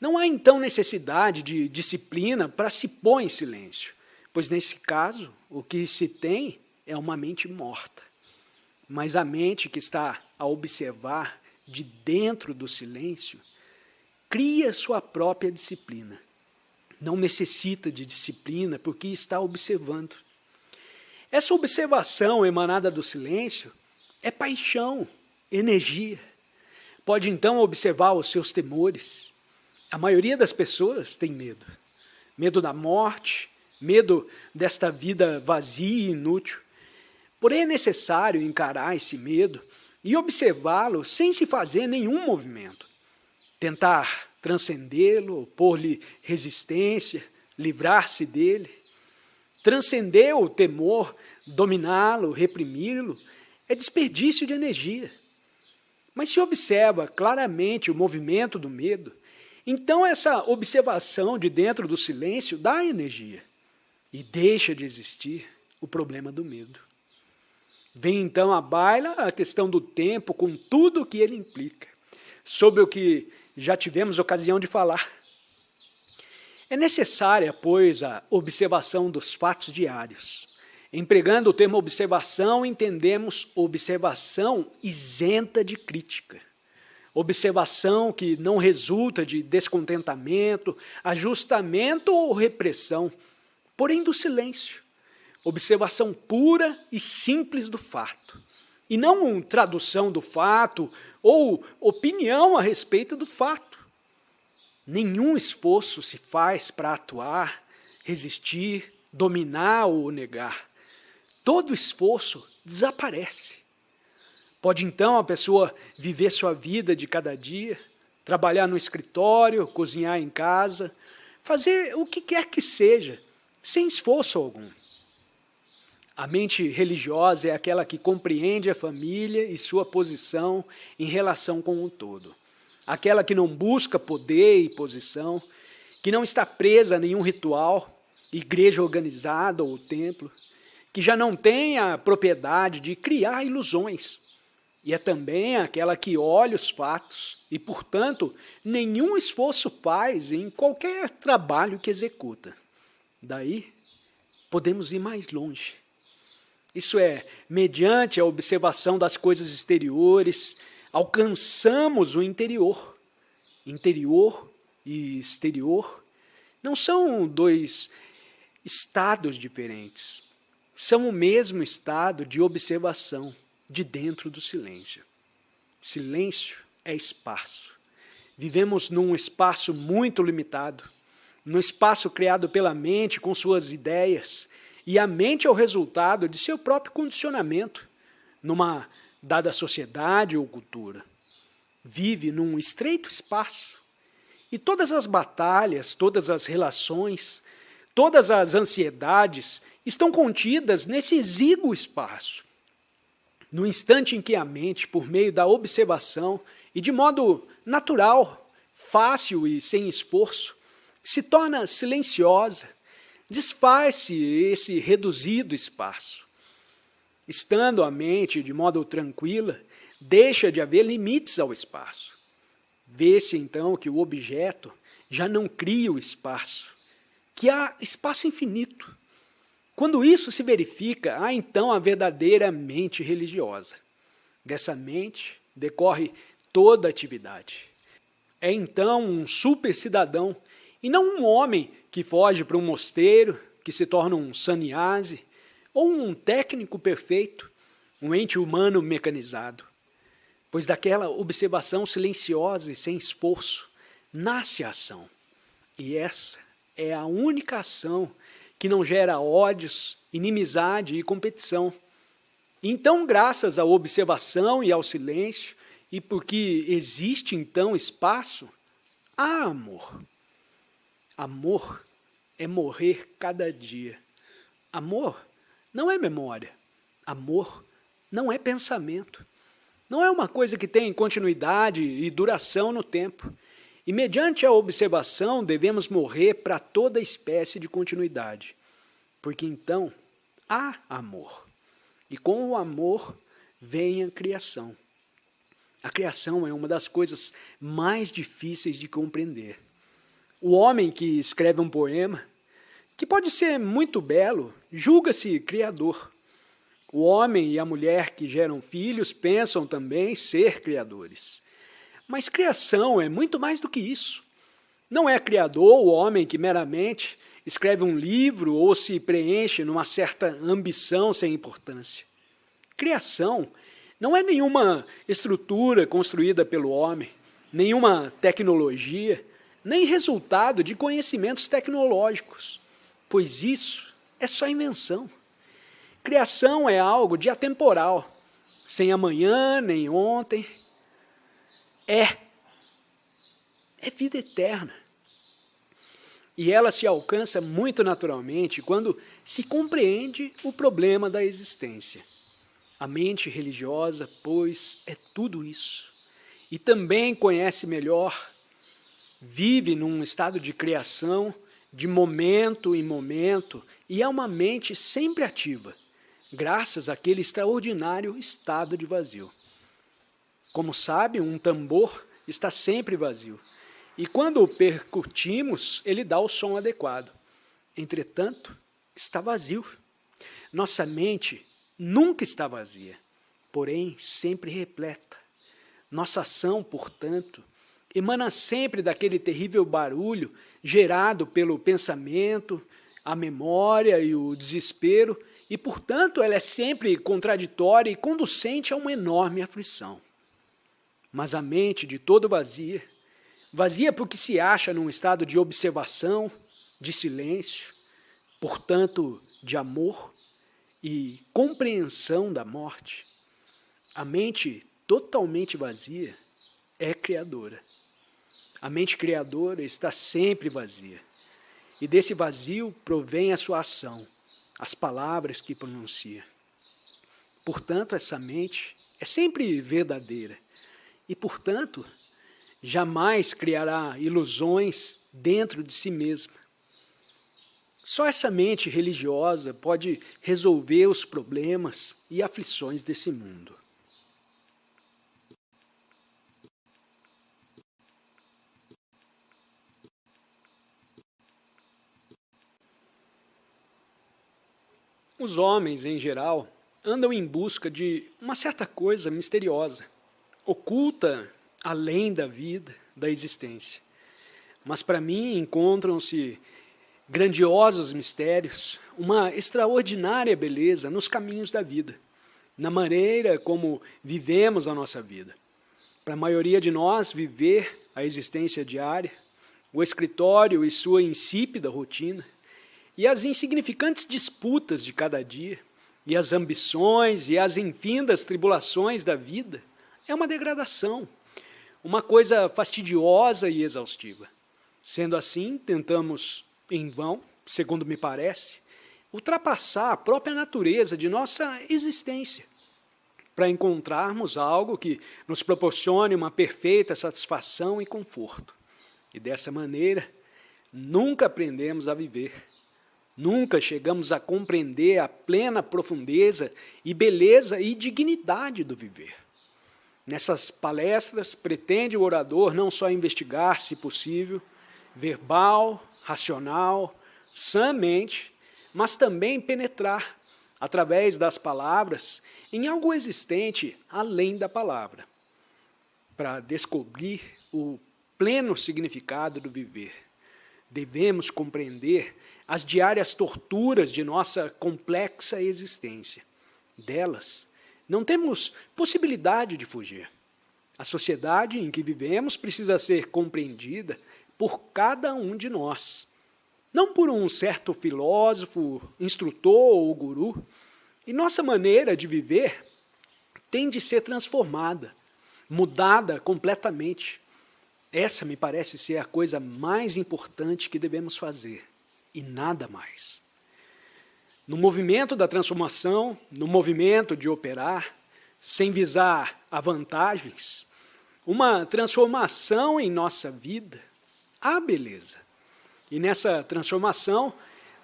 Não há então necessidade de disciplina para se pôr em silêncio, pois nesse caso o que se tem é uma mente morta. Mas a mente que está a observar de dentro do silêncio cria sua própria disciplina. Não necessita de disciplina porque está observando. Essa observação emanada do silêncio é paixão, energia. Pode então observar os seus temores. A maioria das pessoas tem medo. Medo da morte, medo desta vida vazia e inútil. Porém é necessário encarar esse medo e observá-lo sem se fazer nenhum movimento. Tentar transcendê-lo, opor-lhe resistência, livrar-se dele. Transcender o temor, dominá-lo, reprimi-lo, é desperdício de energia. Mas se observa claramente o movimento do medo, então essa observação de dentro do silêncio dá energia e deixa de existir o problema do medo. Vem então à baila a questão do tempo com tudo o que ele implica, sobre o que já tivemos ocasião de falar. É necessária, pois, a observação dos fatos diários. Empregando o termo observação, entendemos observação isenta de crítica. Observação que não resulta de descontentamento, ajustamento ou repressão, porém do silêncio. Observação pura e simples do fato, e não tradução do fato ou opinião a respeito do fato. Nenhum esforço se faz para atuar, resistir, dominar ou negar. Todo esforço desaparece. Pode então a pessoa viver sua vida de cada dia, trabalhar no escritório, cozinhar em casa, fazer o que quer que seja, sem esforço algum. A mente religiosa é aquela que compreende a família e sua posição em relação com o todo. Aquela que não busca poder e posição, que não está presa a nenhum ritual, igreja organizada ou templo, que já não tem a propriedade de criar ilusões. E é também aquela que olha os fatos e, portanto, nenhum esforço faz em qualquer trabalho que executa. Daí, podemos ir mais longe. Isso é, mediante a observação das coisas exteriores, alcançamos o interior. Interior e exterior não são dois estados diferentes. São o mesmo estado de observação, de dentro do silêncio. Silêncio é espaço. Vivemos num espaço muito limitado, num espaço criado pela mente com suas ideias, e a mente é o resultado de seu próprio condicionamento, numa dada sociedade ou cultura. Vive num estreito espaço. E todas as batalhas, todas as relações, todas as ansiedades estão contidas nesse exíguo espaço. No instante em que a mente, por meio da observação e de modo natural, fácil e sem esforço, se torna silenciosa, desfaz-se esse reduzido espaço. Estando a mente de modo tranquila, deixa de haver limites ao espaço. Vê-se então que o objeto já não cria o espaço, que há espaço infinito. Quando isso se verifica, há então a verdadeira mente religiosa. Dessa mente decorre toda a atividade. É então um super cidadão, e não um homem que foge para um mosteiro, que se torna um sannyasi, ou um técnico perfeito, um ente humano mecanizado. Pois daquela observação silenciosa e sem esforço, nasce a ação. E essa é a única ação que não gera ódios, inimizade e competição. Então, graças à observação e ao silêncio, e porque existe então espaço, há amor. Amor é morrer cada dia. Amor não é memória. Amor não é pensamento. Não é uma coisa que tem continuidade e duração no tempo. E mediante a observação devemos morrer para toda espécie de continuidade. Porque então há amor. E com o amor vem a criação. A criação é uma das coisas mais difíceis de compreender. O homem que escreve um poema, que pode ser muito belo, julga-se criador. O homem e a mulher que geram filhos pensam também ser criadores. Mas criação é muito mais do que isso. Não é criador o homem que meramente escreve um livro ou se preenche numa certa ambição sem importância. Criação não é nenhuma estrutura construída pelo homem, nenhuma tecnologia, nem resultado de conhecimentos tecnológicos, pois isso é só invenção. Criação é algo de atemporal, sem amanhã nem ontem. É vida eterna. E ela se alcança muito naturalmente quando se compreende o problema da existência. A mente religiosa, pois, é tudo isso. E também conhece melhor, vive num estado de criação, de momento em momento, e é uma mente sempre ativa, graças àquele extraordinário estado de vazio. Como sabe, um tambor está sempre vazio. E quando o percutimos, ele dá o som adequado. Entretanto, está vazio. Nossa mente nunca está vazia, porém sempre repleta. Nossa ação, portanto, emana sempre daquele terrível barulho gerado pelo pensamento, a memória e o desespero, e, portanto, ela é sempre contraditória e conducente a uma enorme aflição. Mas a mente de todo vazia porque se acha num estado de observação, de silêncio, portanto, de amor e compreensão da morte. A mente totalmente vazia é criadora. A mente criadora está sempre vazia. E desse vazio provém a sua ação, as palavras que pronuncia. Portanto, essa mente é sempre verdadeira. E, portanto, jamais criará ilusões dentro de si mesma. Só essa mente religiosa pode resolver os problemas e aflições desse mundo. Os homens, em geral, andam em busca de uma certa coisa misteriosa, oculta além da vida, da existência. Mas para mim encontram-se grandiosos mistérios, uma extraordinária beleza nos caminhos da vida, na maneira como vivemos a nossa vida. Para a maioria de nós, viver a existência diária, o escritório e sua insípida rotina, e as insignificantes disputas de cada dia, e as ambições e as infindas tribulações da vida, é uma degradação, uma coisa fastidiosa e exaustiva. Sendo assim, tentamos, em vão, segundo me parece, ultrapassar a própria natureza de nossa existência, para encontrarmos algo que nos proporcione uma perfeita satisfação e conforto. E dessa maneira, nunca aprendemos a viver. Nunca chegamos a compreender a plena profundeza e beleza e dignidade do viver. Nessas palestras, pretende o orador não só investigar, se possível, verbal, racional, sãmente, mas também penetrar, através das palavras, em algo existente além da palavra, para descobrir o pleno significado do viver. Devemos compreender as diárias torturas de nossa complexa existência. Delas, não temos possibilidade de fugir. A sociedade em que vivemos precisa ser compreendida por cada um de nós. Não por um certo filósofo, instrutor ou guru. E nossa maneira de viver tem de ser transformada, mudada completamente. Essa me parece ser a coisa mais importante que devemos fazer, e nada mais. No movimento da transformação, no movimento de operar, sem visar a vantagens, uma transformação em nossa vida, há beleza. E nessa transformação,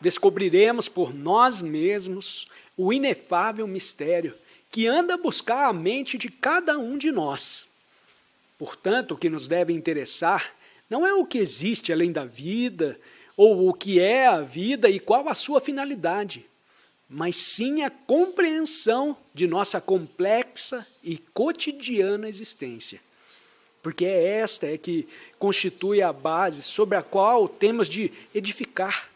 descobriremos por nós mesmos o inefável mistério que anda a buscar a mente de cada um de nós. Portanto, o que nos deve interessar não é o que existe além da vida, ou o que é a vida e qual a sua finalidade, mas sim a compreensão de nossa complexa e cotidiana existência. Porque esta é que constitui a base sobre a qual temos de edificar.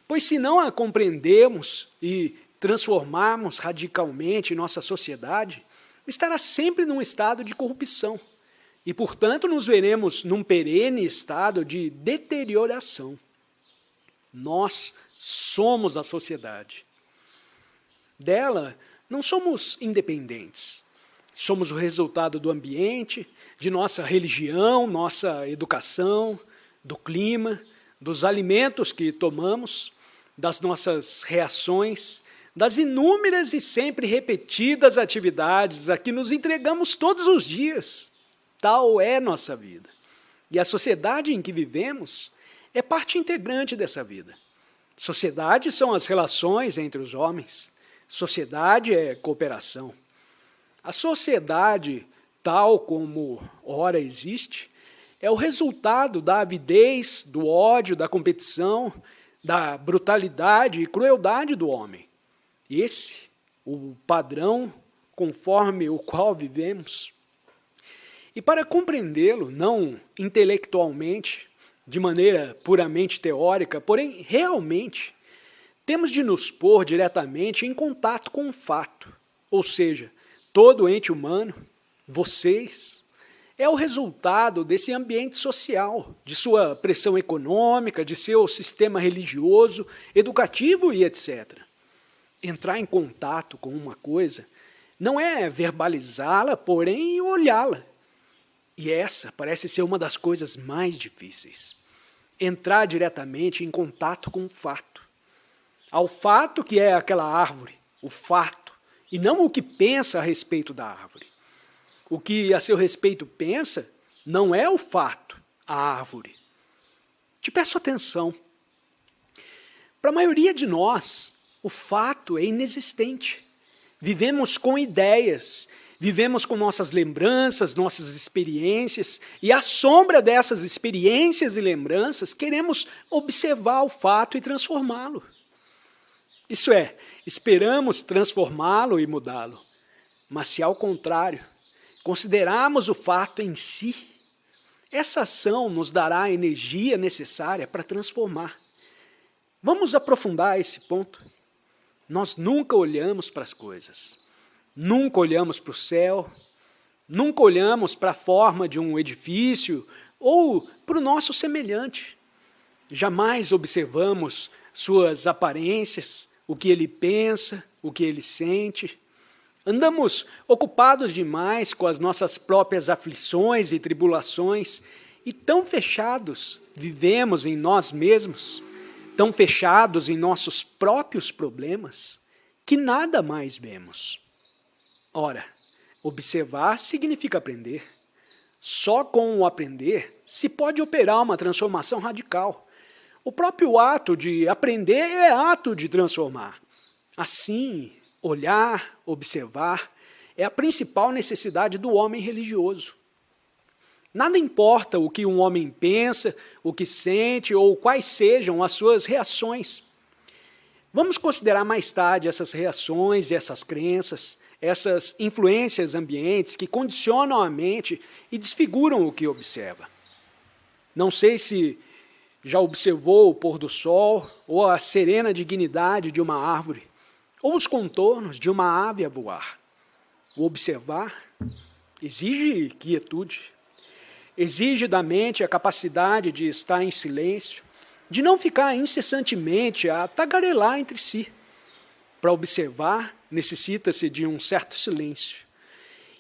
Pois se não a compreendemos e transformarmos radicalmente nossa sociedade, estará sempre num estado de corrupção. E, portanto, nos veremos num perene estado de deterioração. Nós somos a sociedade. Dela, não somos independentes. Somos o resultado do ambiente, de nossa religião, nossa educação, do clima, dos alimentos que tomamos, das nossas reações, das inúmeras e sempre repetidas atividades a que nos entregamos todos os dias. Tal é nossa vida. E a sociedade em que vivemos é parte integrante dessa vida. Sociedade são as relações entre os homens. Sociedade é cooperação. A sociedade, tal como ora existe, é o resultado da avidez, do ódio, da competição, da brutalidade e crueldade do homem. Esse, o padrão conforme o qual vivemos. E para compreendê-lo, não intelectualmente, de maneira puramente teórica, porém realmente, temos de nos pôr diretamente em contato com o fato, ou seja, todo ente humano, vocês, é o resultado desse ambiente social, de sua pressão econômica, de seu sistema religioso, educativo e etc. Entrar em contato com uma coisa não é verbalizá-la, porém olhá-la. E essa parece ser uma das coisas mais difíceis. Entrar diretamente em contato com o fato. Ao fato que é aquela árvore, o fato, e não o que pensa a respeito da árvore. O que a seu respeito pensa não é o fato, a árvore. Te peço atenção. Para a maioria de nós, o fato é inexistente. Vivemos com ideias, vivemos com nossas lembranças, nossas experiências, e à sombra dessas experiências e lembranças, queremos observar o fato e transformá-lo. Isso é, esperamos transformá-lo e mudá-lo. Mas se ao contrário, considerarmos o fato em si, essa ação nos dará a energia necessária para transformar. Vamos aprofundar esse ponto. Nós nunca olhamos para as coisas, nunca olhamos para o céu, nunca olhamos para a forma de um edifício ou para o nosso semelhante. Jamais observamos suas aparências, o que ele pensa, o que ele sente. Andamos ocupados demais com as nossas próprias aflições e tribulações e tão fechados vivemos em nós mesmos, tão fechados em nossos próprios problemas, que nada mais vemos. Ora, observar significa aprender. Só com o aprender se pode operar uma transformação radical. O próprio ato de aprender é ato de transformar. Assim, olhar, observar, é a principal necessidade do homem religioso. Nada importa o que um homem pensa, o que sente ou quais sejam as suas reações. Vamos considerar mais tarde essas reações e essas crenças, essas influências ambientes que condicionam a mente e desfiguram o que observa. Não sei se já observou o pôr do sol ou a serena dignidade de uma árvore, ou os contornos de uma ave a voar. O observar exige quietude, exige da mente a capacidade de estar em silêncio, de não ficar incessantemente a tagarelar entre si. Para observar, necessita-se de um certo silêncio.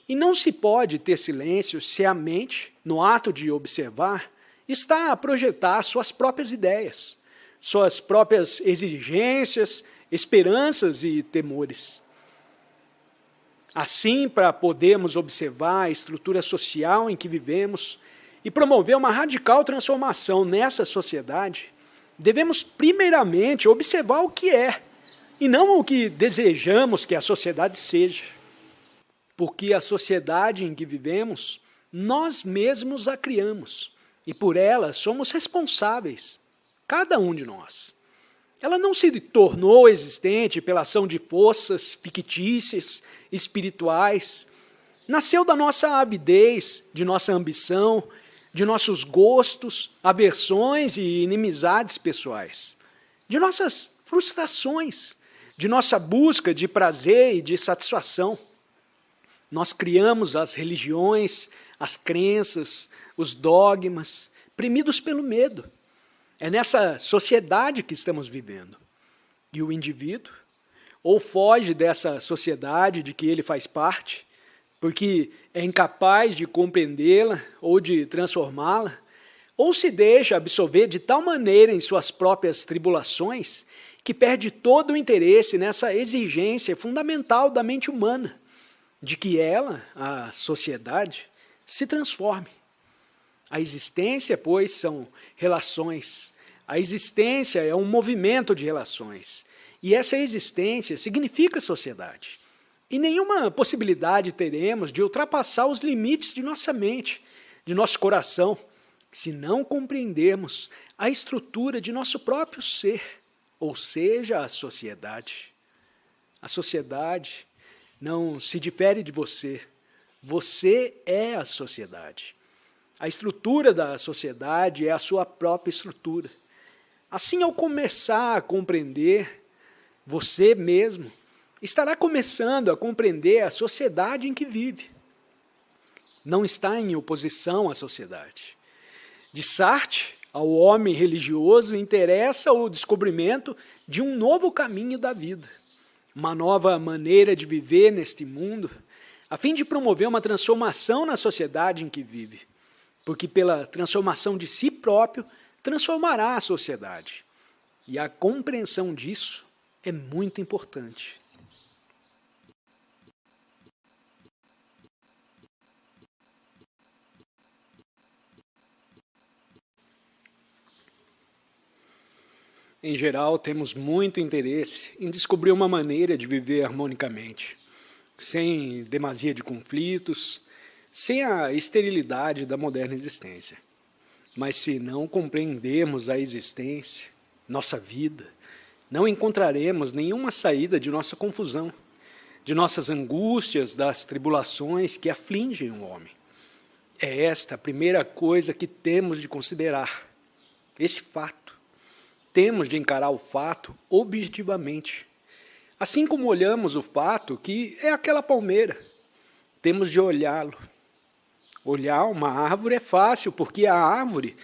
E não se pode ter silêncio se a mente, no ato de observar, está a projetar suas próprias ideias, suas próprias exigências, esperanças e temores. Assim, para podermos observar a estrutura social em que vivemos e promover uma radical transformação nessa sociedade, devemos primeiramente observar o que é, e não o que desejamos que a sociedade seja. Porque a sociedade em que vivemos, nós mesmos a criamos, e por ela somos responsáveis, cada um de nós. Ela não se tornou existente pela ação de forças fictícias, espirituais. Nasceu da nossa avidez, de nossa ambição, de nossos gostos, aversões e inimizades pessoais, de nossas frustrações, de nossa busca de prazer e de satisfação. Nós criamos as religiões, as crenças, os dogmas, premidos pelo medo. É nessa sociedade que estamos vivendo. E o indivíduo ou foge dessa sociedade de que ele faz parte, porque é incapaz de compreendê-la ou de transformá-la, ou se deixa absorver de tal maneira em suas próprias tribulações que perde todo o interesse nessa exigência fundamental da mente humana, de que ela, a sociedade, se transforme. A existência, pois, são relações. A existência é um movimento de relações. E essa existência significa sociedade. E nenhuma possibilidade teremos de ultrapassar os limites de nossa mente, de nosso coração, se não compreendermos a estrutura de nosso próprio ser, ou seja, a sociedade. A sociedade não se difere de você. Você é a sociedade. A estrutura da sociedade é a sua própria estrutura. Assim, ao começar a compreender você mesmo, estará começando a compreender a sociedade em que vive. Não está em oposição à sociedade. De Sartre, ao homem religioso, interessa o descobrimento de um novo caminho da vida, uma nova maneira de viver neste mundo, a fim de promover uma transformação na sociedade em que vive, porque pela transformação de si próprio, transformará a sociedade. E a compreensão disso é muito importante. Em geral, temos muito interesse em descobrir uma maneira de viver harmonicamente, sem demasia de conflitos, sem a esterilidade da moderna existência. Mas se não compreendermos a existência, nossa vida, não encontraremos nenhuma saída de nossa confusão, de nossas angústias, das tribulações que afligem o homem. É esta a primeira coisa que temos de considerar, esse fato. Temos de encarar o fato objetivamente. Assim como olhamos o fato que é aquela palmeira, temos de olhá-lo. Olhar uma árvore é fácil, porque a árvore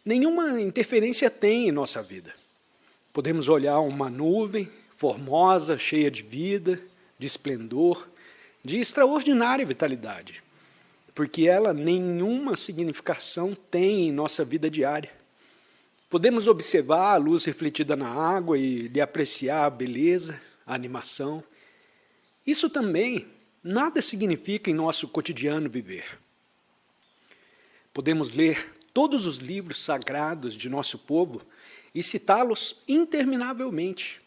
nenhuma interferência tem em nossa vida. Podemos olhar uma nuvem formosa, cheia de vida, de esplendor, de extraordinária vitalidade, porque ela nenhuma significação tem em nossa vida diária. Podemos observar a luz refletida na água e lhe apreciar a beleza, a animação. Isso também nada significa em nosso cotidiano viver. Podemos ler todos os livros sagrados de nosso povo e citá-los interminavelmente.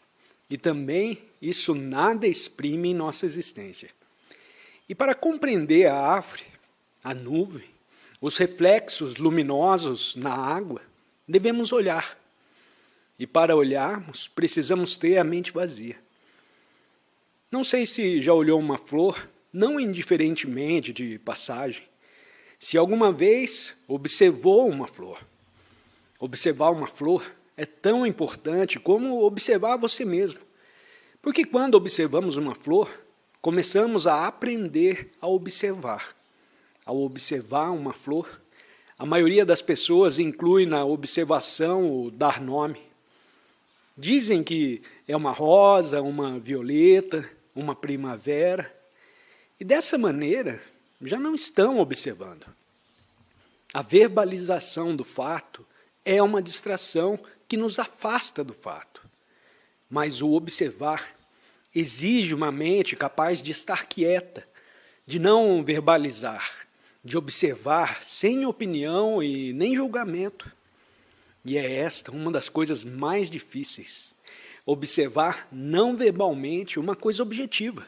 E também isso nada exprime em nossa existência. E para compreender a árvore, a nuvem, os reflexos luminosos na água, devemos olhar. E para olharmos, precisamos ter a mente vazia. Não sei se já olhou uma flor, não indiferentemente de passagem. Se alguma vez observou uma flor. Observar uma flor é tão importante como observar você mesmo. Porque quando observamos uma flor, começamos a aprender a observar. Ao observar uma flor, a maioria das pessoas inclui na observação o dar nome. Dizem que é uma rosa, uma violeta, uma primavera. E dessa maneira, já não estão observando. A verbalização do fato é uma distração que nos afasta do fato. Mas o observar exige uma mente capaz de estar quieta, de não verbalizar, de observar sem opinião e nem julgamento. E é esta uma das coisas mais difíceis. Observar não verbalmente uma coisa objetiva.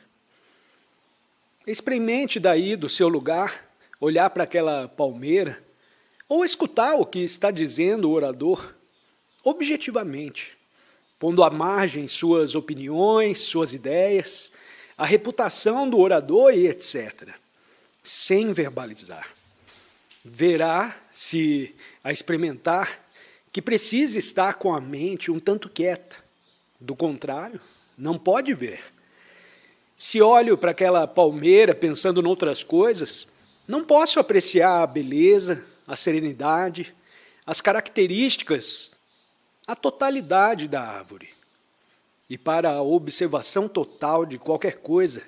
Experimente daí do seu lugar, olhar para aquela palmeira, ou escutar o que está dizendo o orador, objetivamente, pondo à margem suas opiniões, suas ideias, a reputação do orador e etc., sem verbalizar. Verá, se a experimentar, que precisa estar com a mente um tanto quieta. Do contrário, não pode ver. Se olho para aquela palmeira pensando em outras coisas, não posso apreciar a beleza, a serenidade, as características, a totalidade da árvore. E para a observação total de qualquer coisa,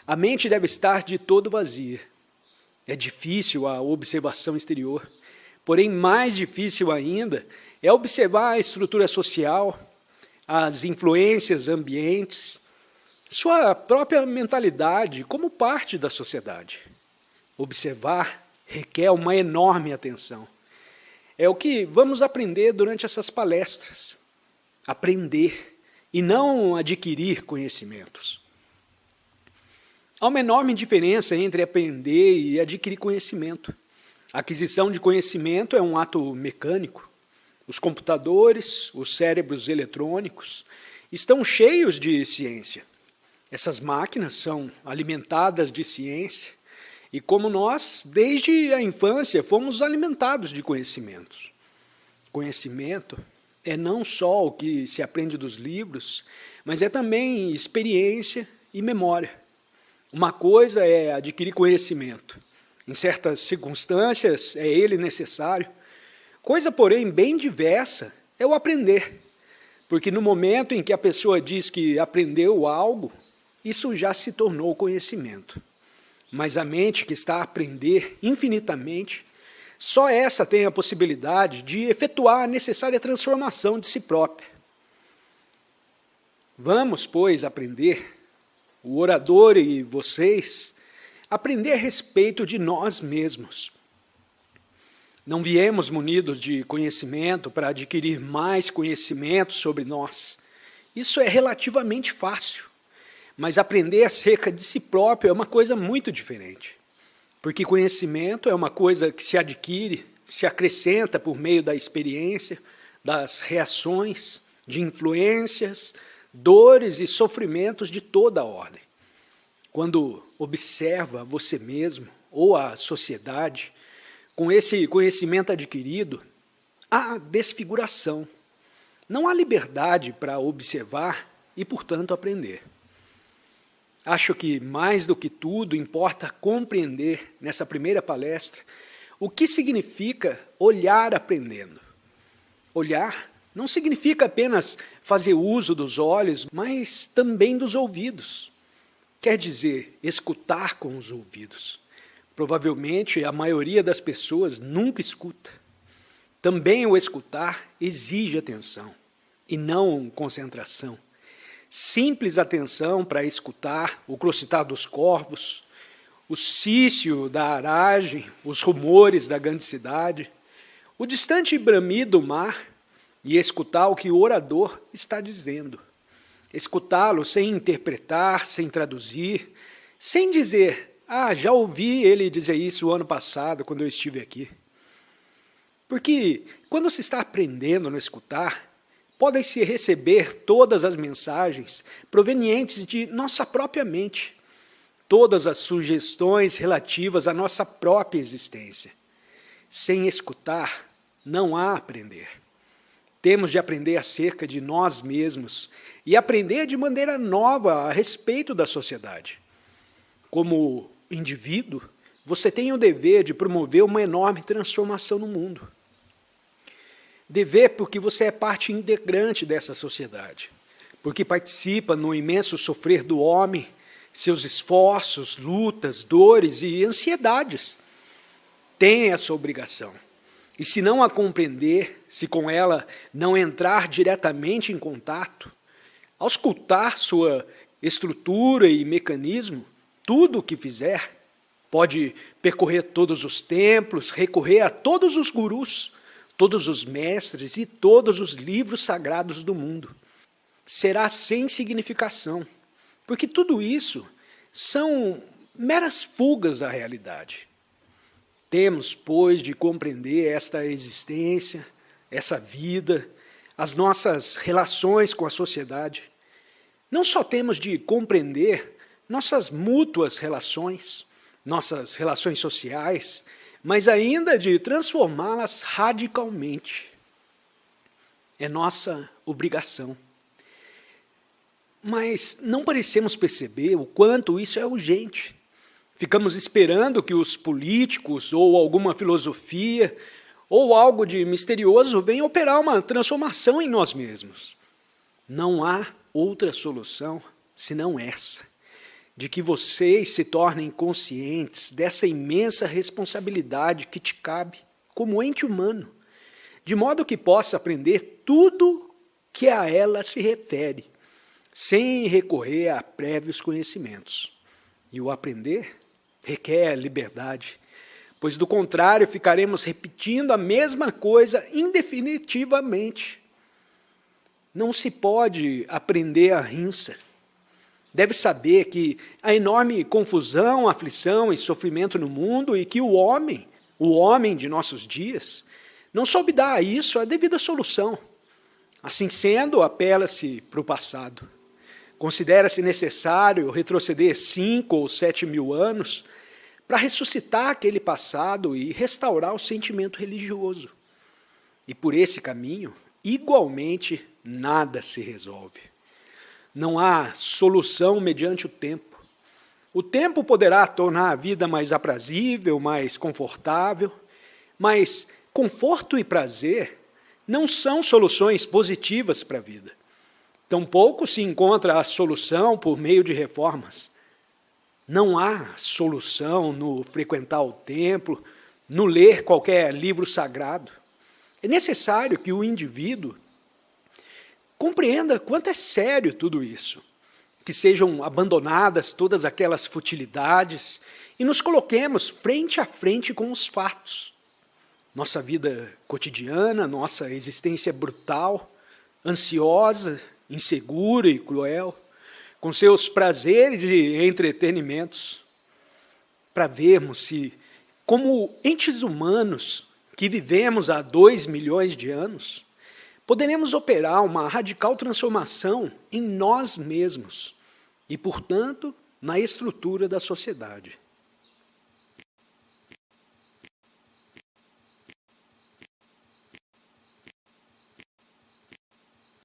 a mente deve estar de todo vazia. É difícil a observação exterior, porém mais difícil ainda é observar a estrutura social, as influências ambientes, sua própria mentalidade como parte da sociedade. Observar requer uma enorme atenção. É o que vamos aprender durante essas palestras. Aprender e não adquirir conhecimentos. Há uma enorme diferença entre aprender e adquirir conhecimento. A aquisição de conhecimento é um ato mecânico. Os computadores, os cérebros eletrônicos, estão cheios de ciência. Essas máquinas são alimentadas de ciência e, como nós, desde a infância, fomos alimentados de conhecimentos. Conhecimento é não só o que se aprende dos livros, mas é também experiência e memória. Uma coisa é adquirir conhecimento. Em certas circunstâncias é ele necessário. Coisa, porém, bem diversa é o aprender. Porque no momento em que a pessoa diz que aprendeu algo, isso já se tornou conhecimento. Mas a mente que está a aprender infinitamente, só essa tem a possibilidade de efetuar a necessária transformação de si própria. Vamos, pois, aprender, o orador e vocês, aprender a respeito de nós mesmos. Não viemos munidos de conhecimento para adquirir mais conhecimento sobre nós. Isso é relativamente fácil. Mas aprender acerca de si próprio é uma coisa muito diferente. Porque conhecimento é uma coisa que se adquire, se acrescenta por meio da experiência, das reações, de influências, dores e sofrimentos de toda a ordem. Quando observa você mesmo ou a sociedade, com esse conhecimento adquirido, há desfiguração. Não há liberdade para observar e, portanto, aprender. Acho que, mais do que tudo, importa compreender, nessa primeira palestra, o que significa olhar aprendendo. Olhar não significa apenas fazer uso dos olhos, mas também dos ouvidos. Quer dizer, escutar com os ouvidos. Provavelmente, a maioria das pessoas nunca escuta. Também o escutar exige atenção, e não concentração. Simples atenção para escutar o crocitar dos corvos, o cício da aragem, os rumores da grande cidade, o distante bramir do mar e escutar o que o orador está dizendo. Escutá-lo sem interpretar, sem traduzir, sem dizer, já ouvi ele dizer isso o ano passado, quando eu estive aqui. Porque quando se está aprendendo no escutar, podem-se receber todas as mensagens provenientes de nossa própria mente, todas as sugestões relativas à nossa própria existência. Sem escutar, não há aprender. Temos de aprender acerca de nós mesmos e aprender de maneira nova a respeito da sociedade. Como indivíduo, você tem o dever de promover uma enorme transformação no mundo. Dever porque você é parte integrante dessa sociedade, porque participa no imenso sofrer do homem, seus esforços, lutas, dores e ansiedades. Tem essa obrigação. E se não a compreender, se com ela não entrar diretamente em contato, auscultar sua estrutura e mecanismo, tudo o que fizer, pode percorrer todos os templos, recorrer a todos os gurus, todos os mestres e todos os livros sagrados do mundo. Será sem significação, porque tudo isso são meras fugas à realidade. Temos, pois, de compreender esta existência, essa vida, as nossas relações com a sociedade. Não só temos de compreender nossas mútuas relações, nossas relações sociais, mas ainda de transformá-las radicalmente. É nossa obrigação. Mas não parecemos perceber o quanto isso é urgente. Ficamos esperando que os políticos ou alguma filosofia ou algo de misterioso venha operar uma transformação em nós mesmos. Não há outra solução senão essa, de que vocês se tornem conscientes dessa imensa responsabilidade que te cabe como ente humano, de modo que possa aprender tudo que a ela se refere, sem recorrer a prévios conhecimentos. E o aprender requer liberdade, pois do contrário ficaremos repetindo a mesma coisa indefinitivamente. Não se pode aprender a rinça. Deve saber que há enorme confusão, aflição e sofrimento no mundo e que o homem de nossos dias, não soube dar a isso a devida solução. Assim sendo, apela-se para o passado. Considera-se necessário retroceder 5 ou 7 mil anos para ressuscitar aquele passado e restaurar o sentimento religioso. E por esse caminho, igualmente, nada se resolve. Não há solução mediante o tempo. O tempo poderá tornar a vida mais aprazível, mais confortável, mas conforto e prazer não são soluções positivas para a vida. Tampouco se encontra a solução por meio de reformas. Não há solução no frequentar o templo, no ler qualquer livro sagrado. É necessário que o indivíduo compreenda quanto é sério tudo isso, que sejam abandonadas todas aquelas futilidades e nos coloquemos frente a frente com os fatos. Nossa vida cotidiana, nossa existência brutal, ansiosa, insegura e cruel, com seus prazeres e entretenimentos, para vermos se, como entes humanos que vivemos há 2 milhões de anos, poderemos operar uma radical transformação em nós mesmos e, portanto, na estrutura da sociedade.